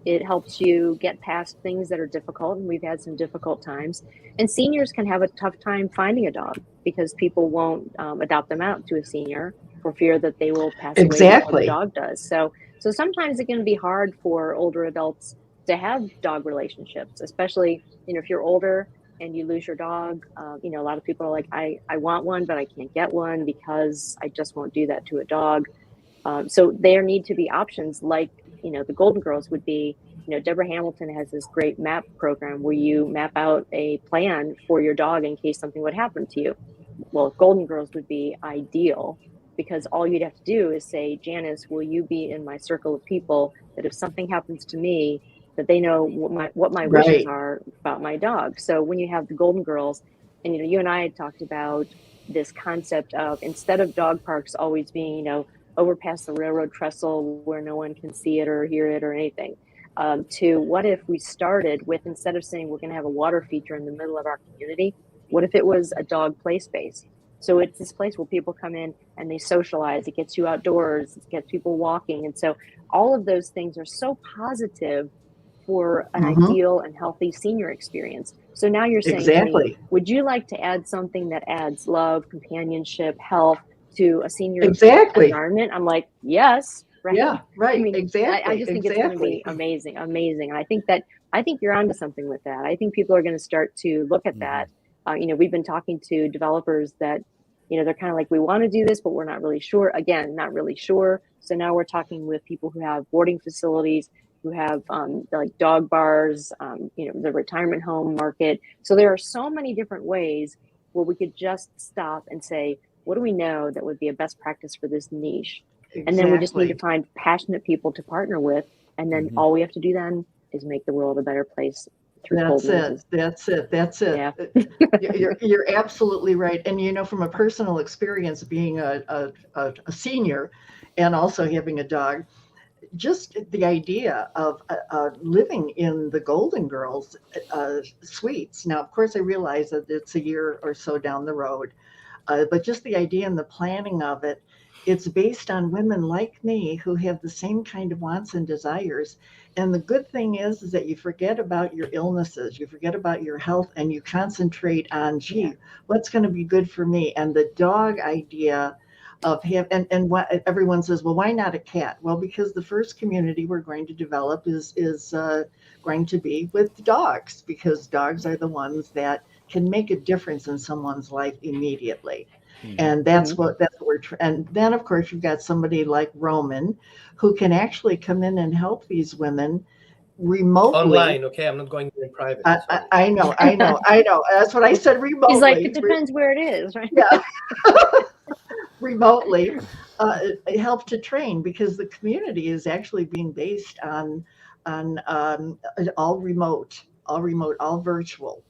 It helps you get past things that are difficult, and we've had some difficult times. And seniors can have a tough time finding a dog because people won't adopt them out to a senior for fear that they will pass away before Exactly. the dog does. So sometimes it can be hard for older adults to have dog relationships, especially if you're older and you lose your dog. A lot of people are like, I want one, but I can't get one because I just won't do that to a dog. So there need to be options like, the Golden Girls would be, Deborah Hamilton has this great map program where you map out a plan for your dog in case something would happen to you. Well, Golden Girls would be ideal because all you'd have to do is say, Janice, will you be in my circle of people that if something happens to me, that they know what my wishes are about my dog. So when you have the Golden Girls, and you and I had talked about this concept of instead of dog parks always being, over past the railroad trestle where no one can see it or hear it or anything, to what if we started with, instead of saying we're going to have a water feature in the middle of our community, what if it was a dog play space? So it's this place where people come in and they socialize. It gets you outdoors. It gets people walking. And so all of those things are so positive for an ideal and healthy senior experience. So now you're saying, Exactly. would you like to add something that adds love, companionship, health to a senior Exactly. environment? I'm like, yes, right? Yeah, right. I mean, Exactly. I just think it's going to be amazing. And I think you're onto something with that. I think people are going to start to look at that. We've been talking to developers that, they're kind of like, we want to do this, but we're not really sure. Again, not really sure. So now we're talking with people who have boarding facilities, who have like dog bars, the retirement home market. So there are so many different ways where we could just stop and say, what do we know that would be a best practice for this niche? Exactly. And then we just need to find passionate people to partner with. And then all we have to do then is make the world a better place. That's it. Yeah. You're absolutely right. And from a personal experience, being a senior and also having a dog, just the idea of living in the Golden Girls suites. Now, of course, I realize that it's a year or so down the road, but just the idea and the planning of it, it's based on women like me who have the same kind of wants and desires. And the good thing is that you forget about your illnesses, you forget about your health, and you concentrate on, what's going to be good for me? And the dog idea of and what everyone says, well, why not a cat? Well, because the first community we're going to develop is going to be with dogs, because dogs are the ones that can make a difference in someone's life immediately. And that's what we're and then of course you've got somebody like Roman who can actually come in and help these women remotely. Online, okay? I'm not going in private. I know. That's what I said, remotely. He's like, it depends where it is, right? Yeah. Remotely help to train, because the community is actually being based on all remote, all virtual.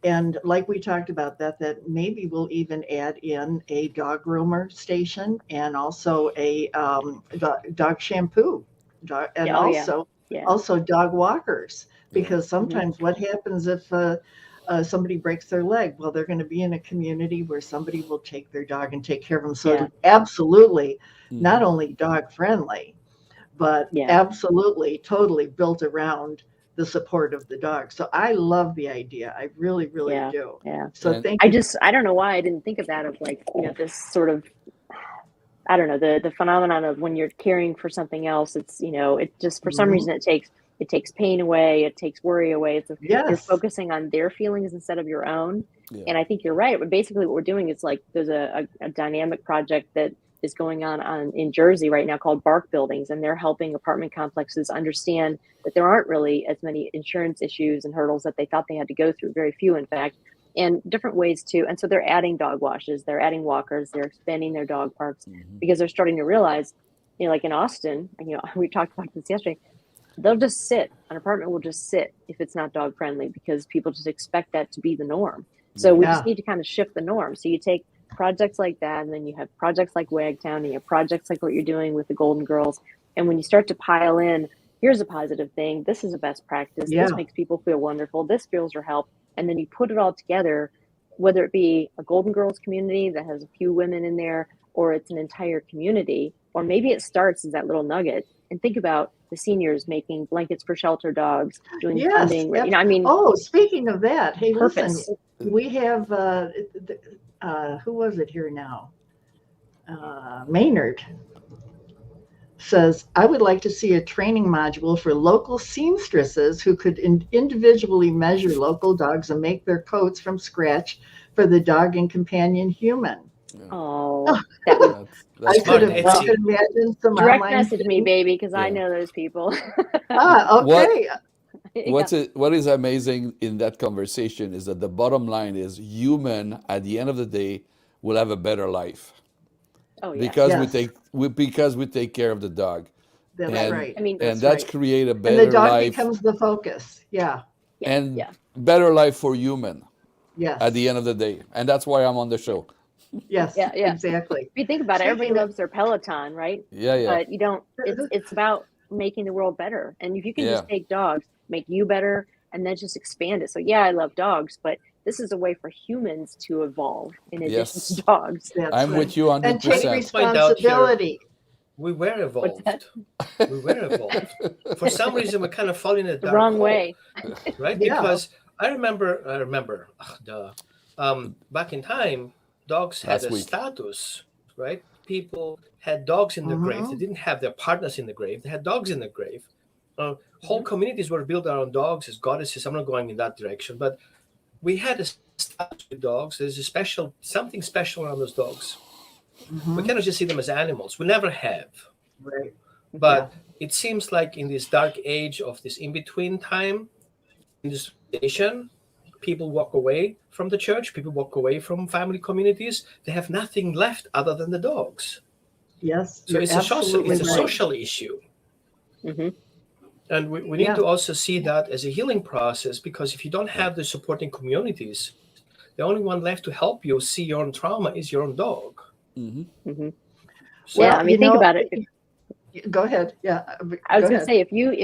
And like we talked about that maybe we'll even add in a dog groomer station and also a dog shampoo, also dog walkers, because sometimes what happens if somebody breaks their leg? Well, they're going to be in a community where somebody will take their dog and take care of them. So absolutely, not only dog friendly, but absolutely totally built around the support of the dog. So I love the idea. I really, really do. Yeah. So thank you. I don't know why I didn't think of that, of like, this sort of, I don't know, the phenomenon of when you're caring for something else, it's, it just, for some reason it takes pain away. It takes worry away. You're focusing on their feelings instead of your own. Yeah. And I think you're right. But basically what we're doing is like, there's a dynamic project that is going on in Jersey right now called Bark Buildings, and they're helping apartment complexes understand that there aren't really as many insurance issues and hurdles that they thought they had to go through, very few in fact, and different ways to. And so they're adding dog washes, they're adding walkers, they're expanding their dog parks, because they're starting to realize, like in Austin, we talked about this yesterday, they'll just sit, an apartment will just sit if it's not dog friendly, because people just expect that to be the norm. So we just need to kind of shift the norm. So you take projects like that, and then you have projects like Wagtown, and you have projects like what you're doing with the Golden Girls. And when you start to pile in, here's a positive thing, this is a best practice, this makes people feel wonderful, this feels your help, and then you put it all together, whether it be a Golden Girls community that has a few women in there, or it's an entire community, or maybe it starts as that little nugget. And think about the seniors making blankets for shelter dogs, doing funding. Oh, speaking of that, hey, purpose. Listen, we have who was it here now? Maynard says, I would like to see a training module for local seamstresses who could individually measure local dogs and make their coats from scratch for the dog and companion human. Oh, that's I could imagine some direct message me, baby, because I know those people. Okay. What is amazing in that conversation is that the bottom line is human at the end of the day will have a better life. Oh, yeah. Because we take care of the dog. That's right. That's create a better life. And the dog becomes the focus. Better life for human. Yes. At the end of the day. And that's why I'm on the show. Yes. Yeah. Exactly. If you think about it, everybody loves their Peloton, right? Yeah. But you don't, it's about making the world better. And if you can just take dogs, make you better, and then just expand it. So I love dogs, but this is a way for humans to evolve in addition to dogs. I'm with you 100%. And take responsibility. We were evolved. For some reason, we're kind of falling in the wrong way, right? Because I remember, back in time, dogs had a status, right? people had dogs in the grave. They Mhm. didn't have their partners in the grave. They had dogs in the grave. Whole communities were built around dogs as goddesses. I'm not going in that direction, but we had a status with dogs. There's something special around those dogs. We Mhm. cannot just see them as animals. We never have. Right. But it seems like in this dark age of this in-between time, industrialization, people walk away from the church, people walk away from family communities. They have nothing left other than the dogs. Yes, So you're it's absolutely a right. social issue. Mm-hmm. And we need Yeah. to also see that as a healing process, because if you don't have the supporting communities, the only one left to help you see your own trauma is your own dog. Mm-hmm. So, Yeah, I mean, think about it. Go ahead. Yeah. I was go going to ahead. say,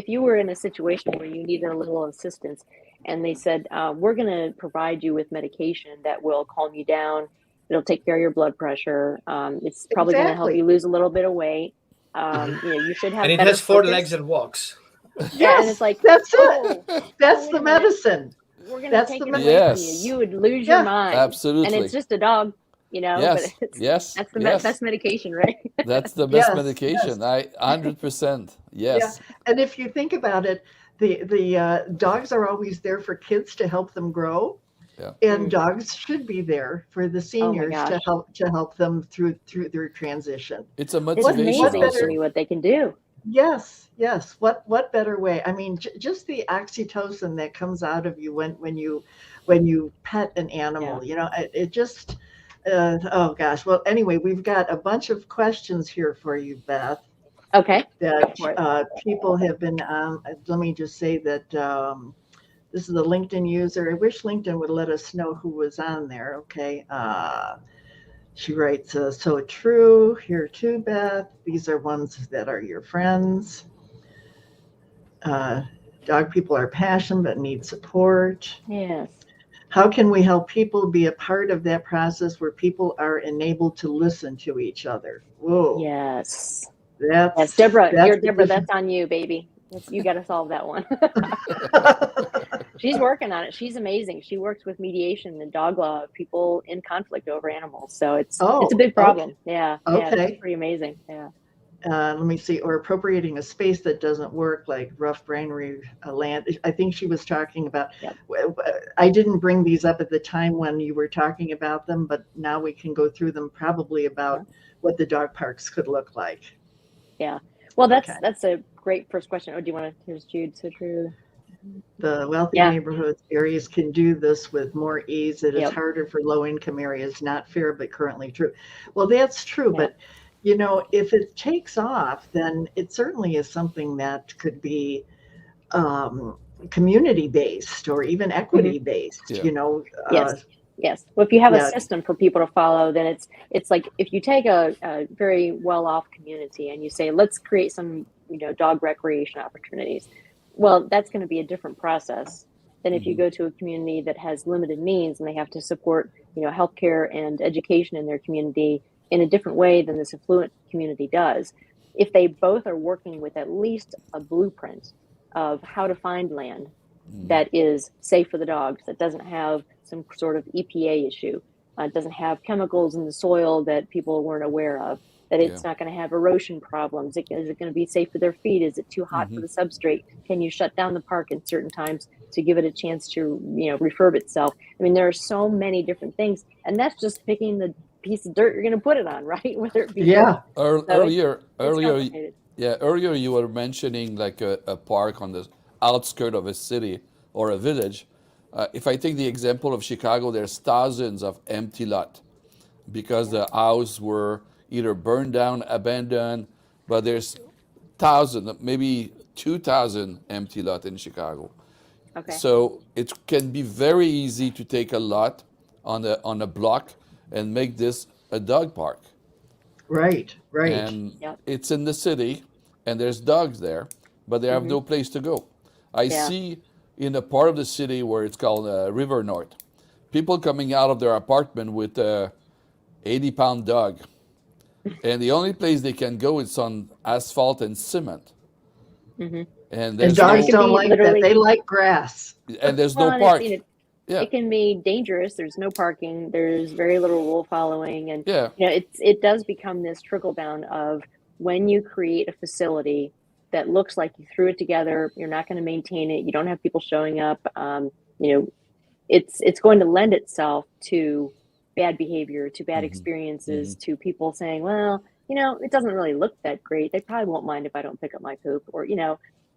if you were in a situation where you needed a little assistance, and they said, we're going to provide you with medication that will calm you down. It'll take care of your blood pressure. It's probably going to help Exactly. you lose a little bit of weight. You should have and it better has 4 focus. legs and walks. Yeah, and it's like, that's it. oh, That's wait the a minute. medicine. We're going to That's take the it me- away from Yes. you. You would lose your Yeah. mind. Absolutely. And it's just a dog, Yes. but it's, Yes. that's the Yes. best medication, right? That's the best Yes, medication. I 100%. Yes. And if you think about it, the dogs are always there for kids to help them grow, Yeah. and dogs should be there for the seniors to gosh. help them through their transition. It's a It's motivation amazing to also. me what they can do. Yes, yes. What better way? I mean, just the oxytocin that comes out of you when you pet an animal. It just. Oh gosh. Well, anyway, we've got a bunch of questions here for you, Beth, Okay. that people have been. Let me just say that this is a LinkedIn user. I wish LinkedIn would let us know who was on there. Okay. She writes, so true here too, Beth. These are ones that are your friends. Dog people are passionate but need support. Yes. How can we help people be a part of that process where people are enabled to listen to each other? Whoa. Yes. That's Yes, Deborah. that's Deborah, that's on you, baby. You got to solve that one. She's working on it. She's amazing. She works with mediation and dog law of people in conflict over animals. So it's a big problem. Okay. Yeah. Okay. Yeah, it's pretty amazing. Yeah. Let me see, or appropriating a space that doesn't work, like rough granary land. I think she was talking about, I didn't bring these up at the time when you were talking about them, but now we can go through them probably about what the dog parks could look like. Yeah. Well, that's a great first question. Oh, do you want to, here's Jude, so true. The wealthy neighborhoods areas can do this with more ease. It is harder for low income areas, not fair, but currently true. Well, that's true, but if it takes off, then it certainly is something that could be community based or even equity based. Yes. Well, if you have a system for people to follow, then it's like if you take a very well off community and you say, let's create some dog recreation opportunities. Well, that's going to be a different process than if you go to a community that has limited means and they have to support healthcare and education in their community in a different way than this affluent community does. If they both are working with at least a blueprint of how to find land that is safe for the dogs, that doesn't have some sort of EPA issue, doesn't have chemicals in the soil that people weren't aware of, that it's not going to have erosion problems. Is it going to be safe for their feet? Is it too hot for the substrate? Can you shut down the park at certain times to give it a chance to refurb itself? I mean, there are so many different things, and that's just picking the piece of dirt you're going to put it on, right? Whether it be earlier you were mentioning like a park on the outskirts of a city or a village. If I take the example of Chicago, there's thousands of empty lot because the house were either burned down, abandoned, but there's thousands, maybe 2,000 empty lot in Chicago. Okay. So it can be very easy to take a lot on a block and make this a dog park. Right. And it's in the city, and there's dogs there, but they have no place to go. I see in a part of the city where it's called River North, people coming out of their apartment with a 80-pound dog. And the only place they can go is on asphalt and cement. And dogs don't like that. They like grass. And there's no park. Yeah. it can be dangerous. There's no parking. There's very little rule following, and Yeah. it does become this trickle down of when you create a facility that looks like you threw it together. You're not going to maintain it. You don't have people showing up. It's going to lend itself to bad behavior, to bad experiences, to people saying, well, it doesn't really look that great. They probably won't mind if I don't pick up my poop, or,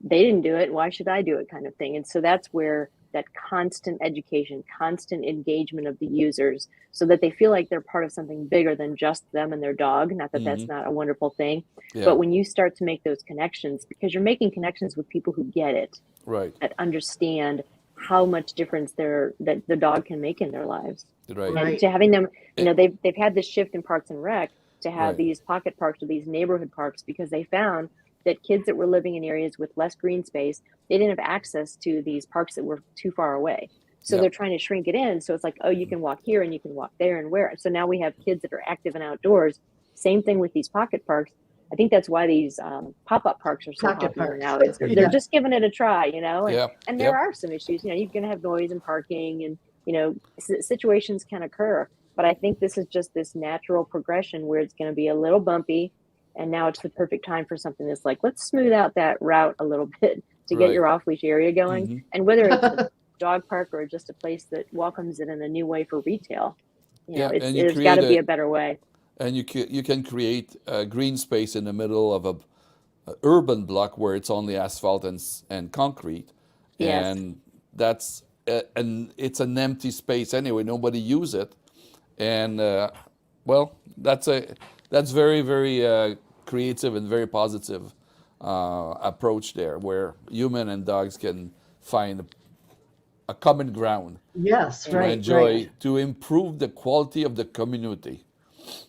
they didn't do it. Why should I do it kind of thing? And so that's where that constant education, constant engagement of the users so that they feel like they're part of something bigger than just them and their dog. Not that that's not a wonderful thing, but when you start to make those connections, because you're making connections with people who get it, Right. that understand how much difference that the dog can make in their lives. Right. And to having them, they've had this shift in Parks and Rec to have Right. these pocket parks or these neighborhood parks, because they found that kids that were living in areas with less green space, they didn't have access to these parks that were too far away. So they're trying to shrink it in. So it's like, oh, you can walk here and you can walk there and where. So now we have kids that are active and outdoors. Same thing with these pocket parks. I think that's why these pop-up parks are so popular now. They're just giving it a try, and there are some issues. You're going to have noise and parking, and situations can occur. But I think this is just this natural progression where it's going to be a little bumpy, and now it's the perfect time for something that's like, let's smooth out that route a little bit to get your off-leash area going. And whether it's a dog park or just a place that welcomes it in a new way for retail, there's got to be a better way. And you can create a green space in the middle of a urban block where it's only asphalt and concrete, and that's and it's an empty space anyway. Nobody use it, and that's very, very creative and very positive approach there, where human and dogs can find a common ground. Yes, to enjoy, to improve the quality of the community.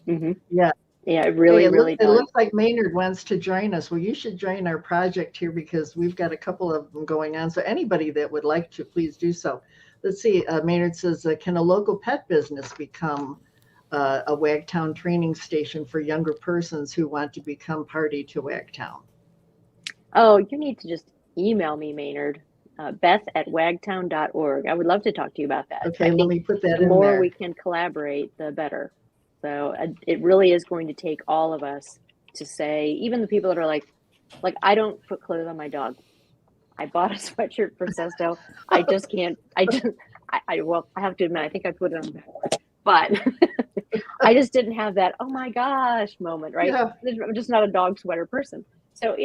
Yeah. Yeah, it really does. It looks like Maynard wants to join us. Well, you should join our project here because we've got a couple of them going on. So anybody that would like to, please do so. Let's see. Maynard says, can a local pet business become a Wagtown training station for younger persons who want to become party to Wagtown? Oh, you need to just email me, Maynard. Beth@wagtown.org. I would love to talk to you about that. Okay, let me put that in there. The more we can collaborate, the better. So it really is going to take all of us to say, even the people that are like I don't put clothes on my dog. I bought a sweatshirt for Sesto. I just can't. I have to admit, I think I put it on backwards, but I just didn't have that, oh my gosh moment, right? Yeah. I'm just not a dog sweater person. So,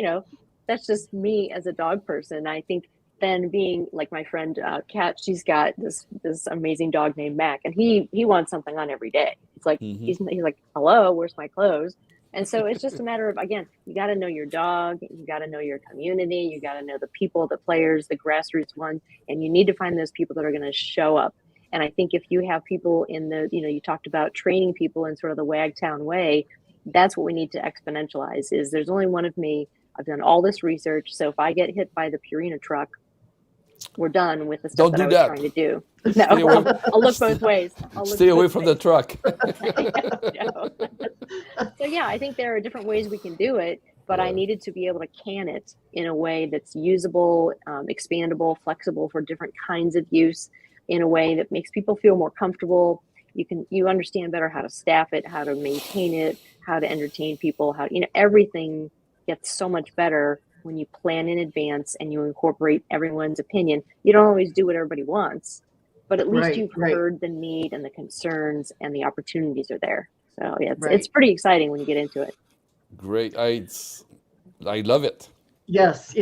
that's just me as a dog person. I think then being like my friend Kat, she's got this amazing dog named Mac, and he wants something on every day. It's like he's like, hello, where's my clothes? And so it's just a matter of, again, you got to know your dog, you got to know your community, you got to know the people, the players, the grassroots ones, and you need to find those people that are going to show up. And I think if you have people in the, you talked about training people in sort of the Wagtown way, that's what we need to exponentialize. Is there's only one of me. I've done all this research, so if I get hit by the Purina truck, we're done with the stuff that I was trying to do. No, I'll look both ways. Stay away from the truck. So yeah, I think there are different ways we can do it, but I needed to be able to can it in a way that's usable, expandable, flexible for different kinds of use, in a way that makes people feel more comfortable. You understand better how to staff it, how to maintain it, how to entertain people, how everything gets so much better when you plan in advance and you incorporate everyone's opinion. You don't always do what everybody wants, but at least you've heard the need and the concerns, and the opportunities are there. So yeah, it's pretty exciting when you get into it. Great. I love it. Yes.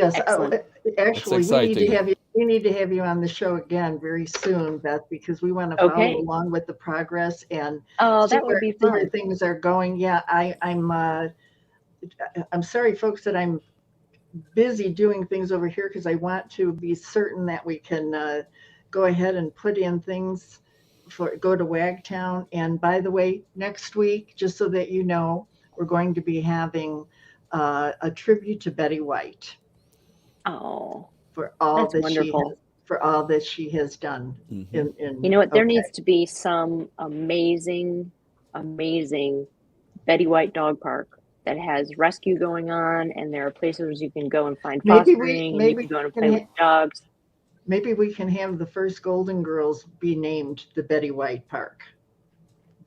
Actually, we need to have you on the show again very soon, Beth, because we want to follow along with the progress and that would be fun. Where things are going. Yeah, I'm sorry, folks, that I'm busy doing things over here because I want to be certain that we can go ahead and put in things go to Wagtown. And by the way, next week, just so that you know, we're going to be having a tribute to Betty White. Oh, for all that's wonderful. For all that she has done. You know what? There needs to be some amazing Betty White dog park that has rescue going on, and there are places you can go and find fostering, and you can go and play with dogs. maybe we can have the first Golden Girls be named the Betty White Park.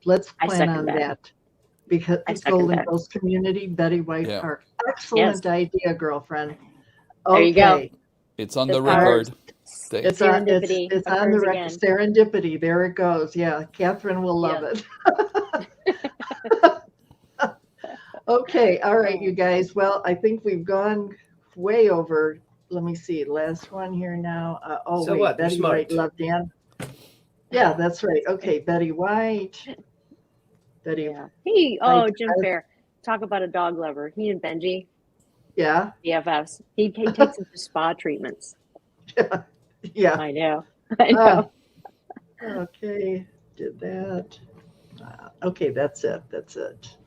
Let's I plan second on that. that. Because I it's second Golden that. Girls Community, Betty White Yeah. Park. Yes. Excellent idea, girlfriend. There you go. Okay. It's on The the power record. It's on serendipity it's on occurs the record. again. Serendipity. There it goes. Yeah, Catherine will love Yes. it. Okay, all right, you guys. Well, I think we've gone way over. Let me see. Last one here now. So Wait, what? You're Betty White, smart. Love Dan. Yeah, that's right. Okay, Betty White. Betty. Yeah. Jim I- Fair. Talk about a dog lover. He and Benji, Yeah. BFFs. He takes them to spa treatments. Yeah. I know. I know. Okay, did that. Okay, that's it. That's it.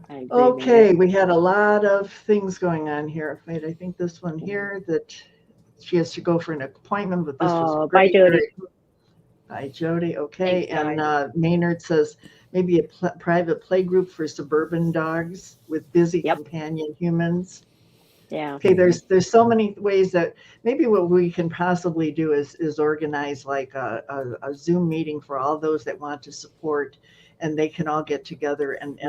I agree, Okay, Mandy. we had a lot of things going on here. Wait, I think this one here that she has to go for an appointment, but this was Bye, great. Jody. Great. Bye, Jody. Okay, Thanks, and Maynard says maybe a private play group for suburban dogs with busy companion humans. Yeah. Okay, there's so many ways that maybe what we can possibly do is organize like a Zoom meeting for all those that want to support, and they can all get together and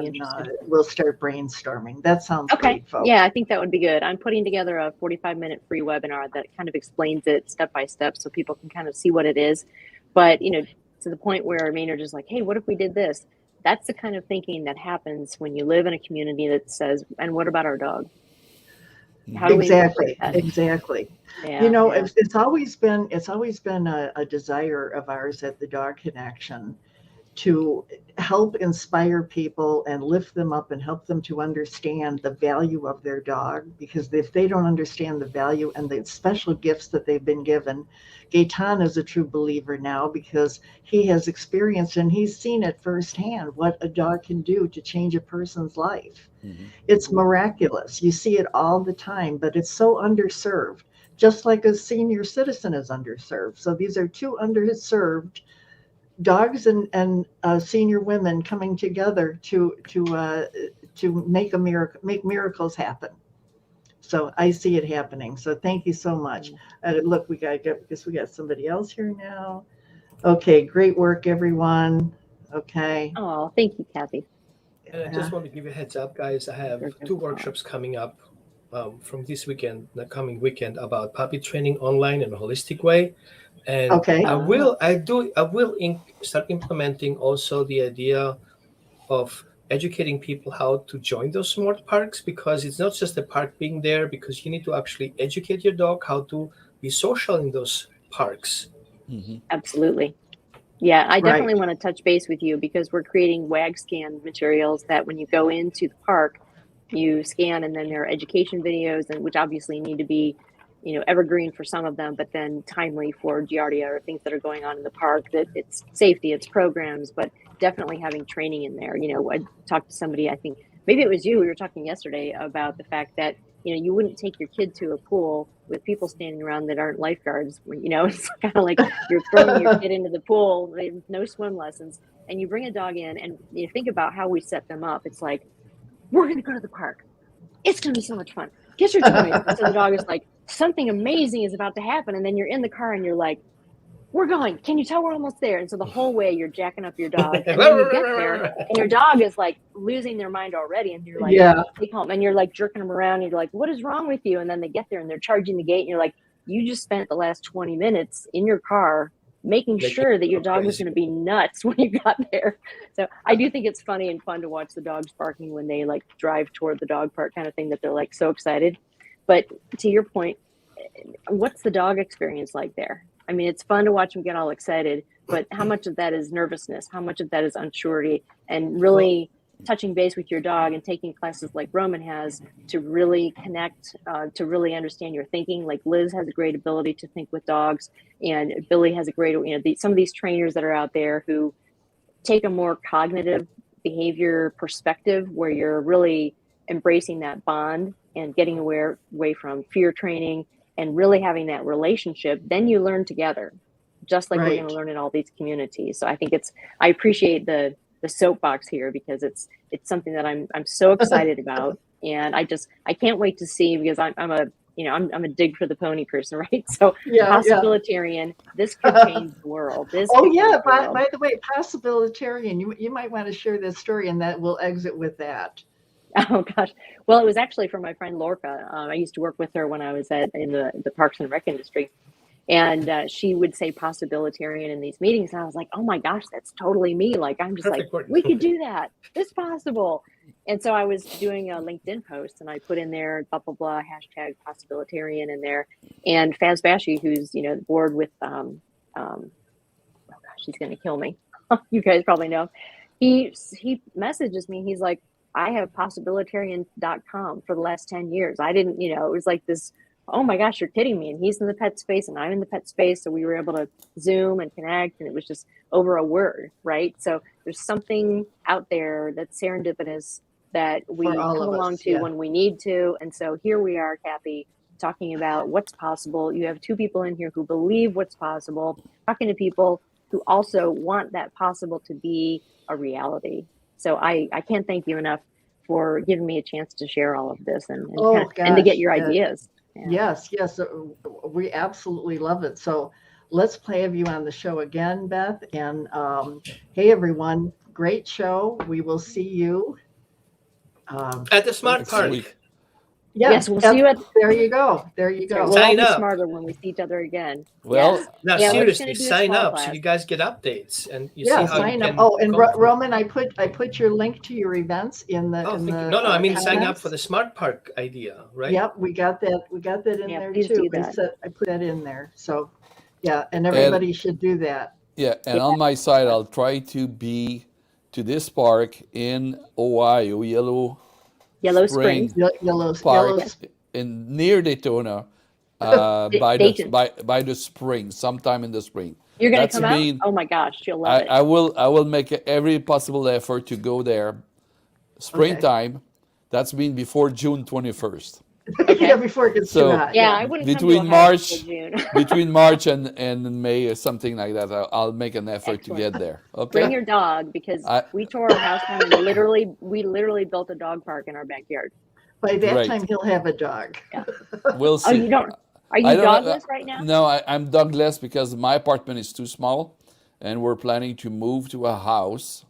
we'll start brainstorming. That sounds great, folks. Yeah, I think that would be good. I'm putting together a 45-minute free webinar that kind of explains it step by step so people can kind of see what it is. But, to the point where Maynard is like, hey, what if we did this? That's the kind of thinking that happens when you live in a community that says, and what about our dog? How do we Exactly. Yeah, it's always been a desire of ours at the Dog Connection to help inspire people and lift them up and help them to understand the value of their dog, because if they don't understand the value and the special gifts that they've been given, Gaetan is a true believer now because he has experienced and he's seen it firsthand what a dog can do to change a person's life. Mm-hmm. It's miraculous. You see it all the time, but it's so underserved, just like a senior citizen is underserved. So these are two underserved dogs and senior women coming together to make miracles happen. So I see it happening. So thank you so much. Look, we got somebody else here now. Okay, great work, everyone. Okay. Oh, thank you, Kathy. And I just want to give you a heads up, guys. I have 2 workshops coming up from this weekend, the coming weekend, about puppy training online in a holistic way. And I will start implementing also the idea of educating people how to join those smart parks, because it's not just the park being there, because you need to actually educate your dog how to be social in those parks. Mm-hmm. Absolutely. Yeah, I definitely want to touch base with you because we're creating WAG scan materials that when you go into the park, you scan, and then there are education videos, and which obviously need to be, evergreen for some of them, but then timely for Giardia or things that are going on in the park, that it's safety, it's programs, but definitely having training in there. I talked to somebody, I think maybe it was you, we were talking yesterday about the fact that, you wouldn't take your kid to a pool with people standing around that aren't lifeguards. It's kind of like you're throwing your kid into the pool, no swim lessons, and you bring a dog in, and you think about how we set them up. It's like, we're going to go to the park. It's going to be so much fun. Get your toys. And so the dog is like, something amazing is about to happen. And then you're in the car and you're like, we're going. Can you tell we're almost there? And so the whole way you're jacking up your dog. And then you get there and your dog is like losing their mind already. And you're like, take home. And you're like jerking them around. And you're like, what is wrong with you? And then they get there and they're charging the gate. And you're like, you just spent the last 20 minutes in your car making sure that your dog was going to be nuts when you got there. So I do think it's funny and fun to watch the dogs barking when they like drive toward the dog park kind of thing, that they're like so excited. But to your point, what's the dog experience like there? I mean, it's fun to watch them get all excited, but how much of that is nervousness? How much of that is unsurety? And really touching base with your dog and taking classes like Roman has to really connect, to really understand your thinking. Like Liz has a great ability to think with dogs, and Billy has a great, some of these trainers that are out there who take a more cognitive behavior perspective where you're really embracing that bond and getting away from fear training and really having that relationship. Then you learn together, just like we're going to learn in all these communities. So I think I appreciate the soapbox here, because it's something that I'm so excited about. And I can't wait to see, because I'm a I'm a dig for the pony person, right? So Yeah, yeah. possibilitarian, this could change the world. This Oh could yeah, change the by, world. by the way, possibilitarian, you might want to share this story and that we'll exit with that. Oh gosh. Well, it was actually from my friend Lorca. I used to work with her when I was in the Parks and Rec industry. And she would say possibilitarian in these meetings. And I was like, oh my gosh, that's totally me. Like, I'm just like, Perfect word. we could do that. It's possible. And so I was doing a LinkedIn post and I put in there, blah, blah, blah, hashtag possibilitarian in there. And Faz Bashi, who's, the board with, oh gosh, he's going to kill me. You guys probably know. He messages me. He's like, I have possibilitarian.com for the last 10 years. I didn't, it was like this, oh my gosh, you're kidding me. And he's in the pet space and I'm in the pet space. So we were able to Zoom and connect, and it was just over a word, right? So there's something out there that's serendipitous that we For all come of along us, to yeah. when we need to. And so here we are, Kathy, talking about what's possible. You have two people in here who believe what's possible, talking to people who also want that possible to be a reality. So I can't thank you enough for giving me a chance to share all of this and Oh and to get gosh, your ideas. Yeah. yes, we absolutely love it. So let's have you on the show again, Beth. And hey, everyone, great show. We will see you. At the Smart Next Park. week. Yes, we'll see you at. There you go. There you go. We'll all Sign be up. smarter when we see each other again. Well, Yes. Now, Yeah, we're just seriously, gonna do a sign small up so class. you guys get updates and you Yeah, see how sign you up. can. Oh, and go through. Roman, I put your link to your events in the Oh, in thank you. the No, I mean sign up comments. for the Smart Park idea, right? Yep, we got that. We got that in Yeah, there please too. do that. I put that in there. So, yeah, and everybody should do that. Yeah, and on my side, I'll try to be to this park in Ohio, Yellow Spring Springs. Park Yes. in near Daytona Dayton. by the spring, sometime in the spring. You're gonna That's come out? mean Oh my gosh, you'll love it. I will make every possible effort to go there. Springtime. That's been before June 21st. Okay. Yeah, before it gets too So hot. Yeah, I wouldn't come to between Ohio March until June. between March and May or something like that, I'll make an effort to get there. Okay. Bring your dog because we tore our house down and we literally built a dog park in our backyard. By that Great. time, he'll have a dog. Yeah. We'll see. Oh, you don't? Are you I don't know. dogless right now? No, I'm dogless because my apartment is too small, and we're planning to move to a house,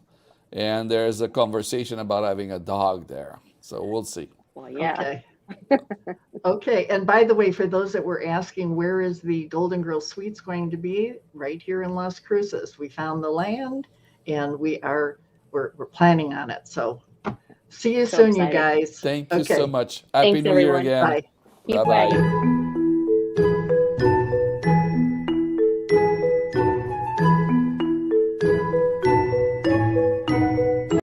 and there's a conversation about having a dog there. So we'll see. Well, yeah. Okay. Okay. And by the way, for those that were asking, where is the Golden Girl Suites going to be? Right here in Las Cruces. We found the land, and we're planning on it. So see you So soon, excited. you guys. Thank you Okay. so much. Happy Thanks, New Year everyone. again. Bye. Keep Bye-bye. wagging.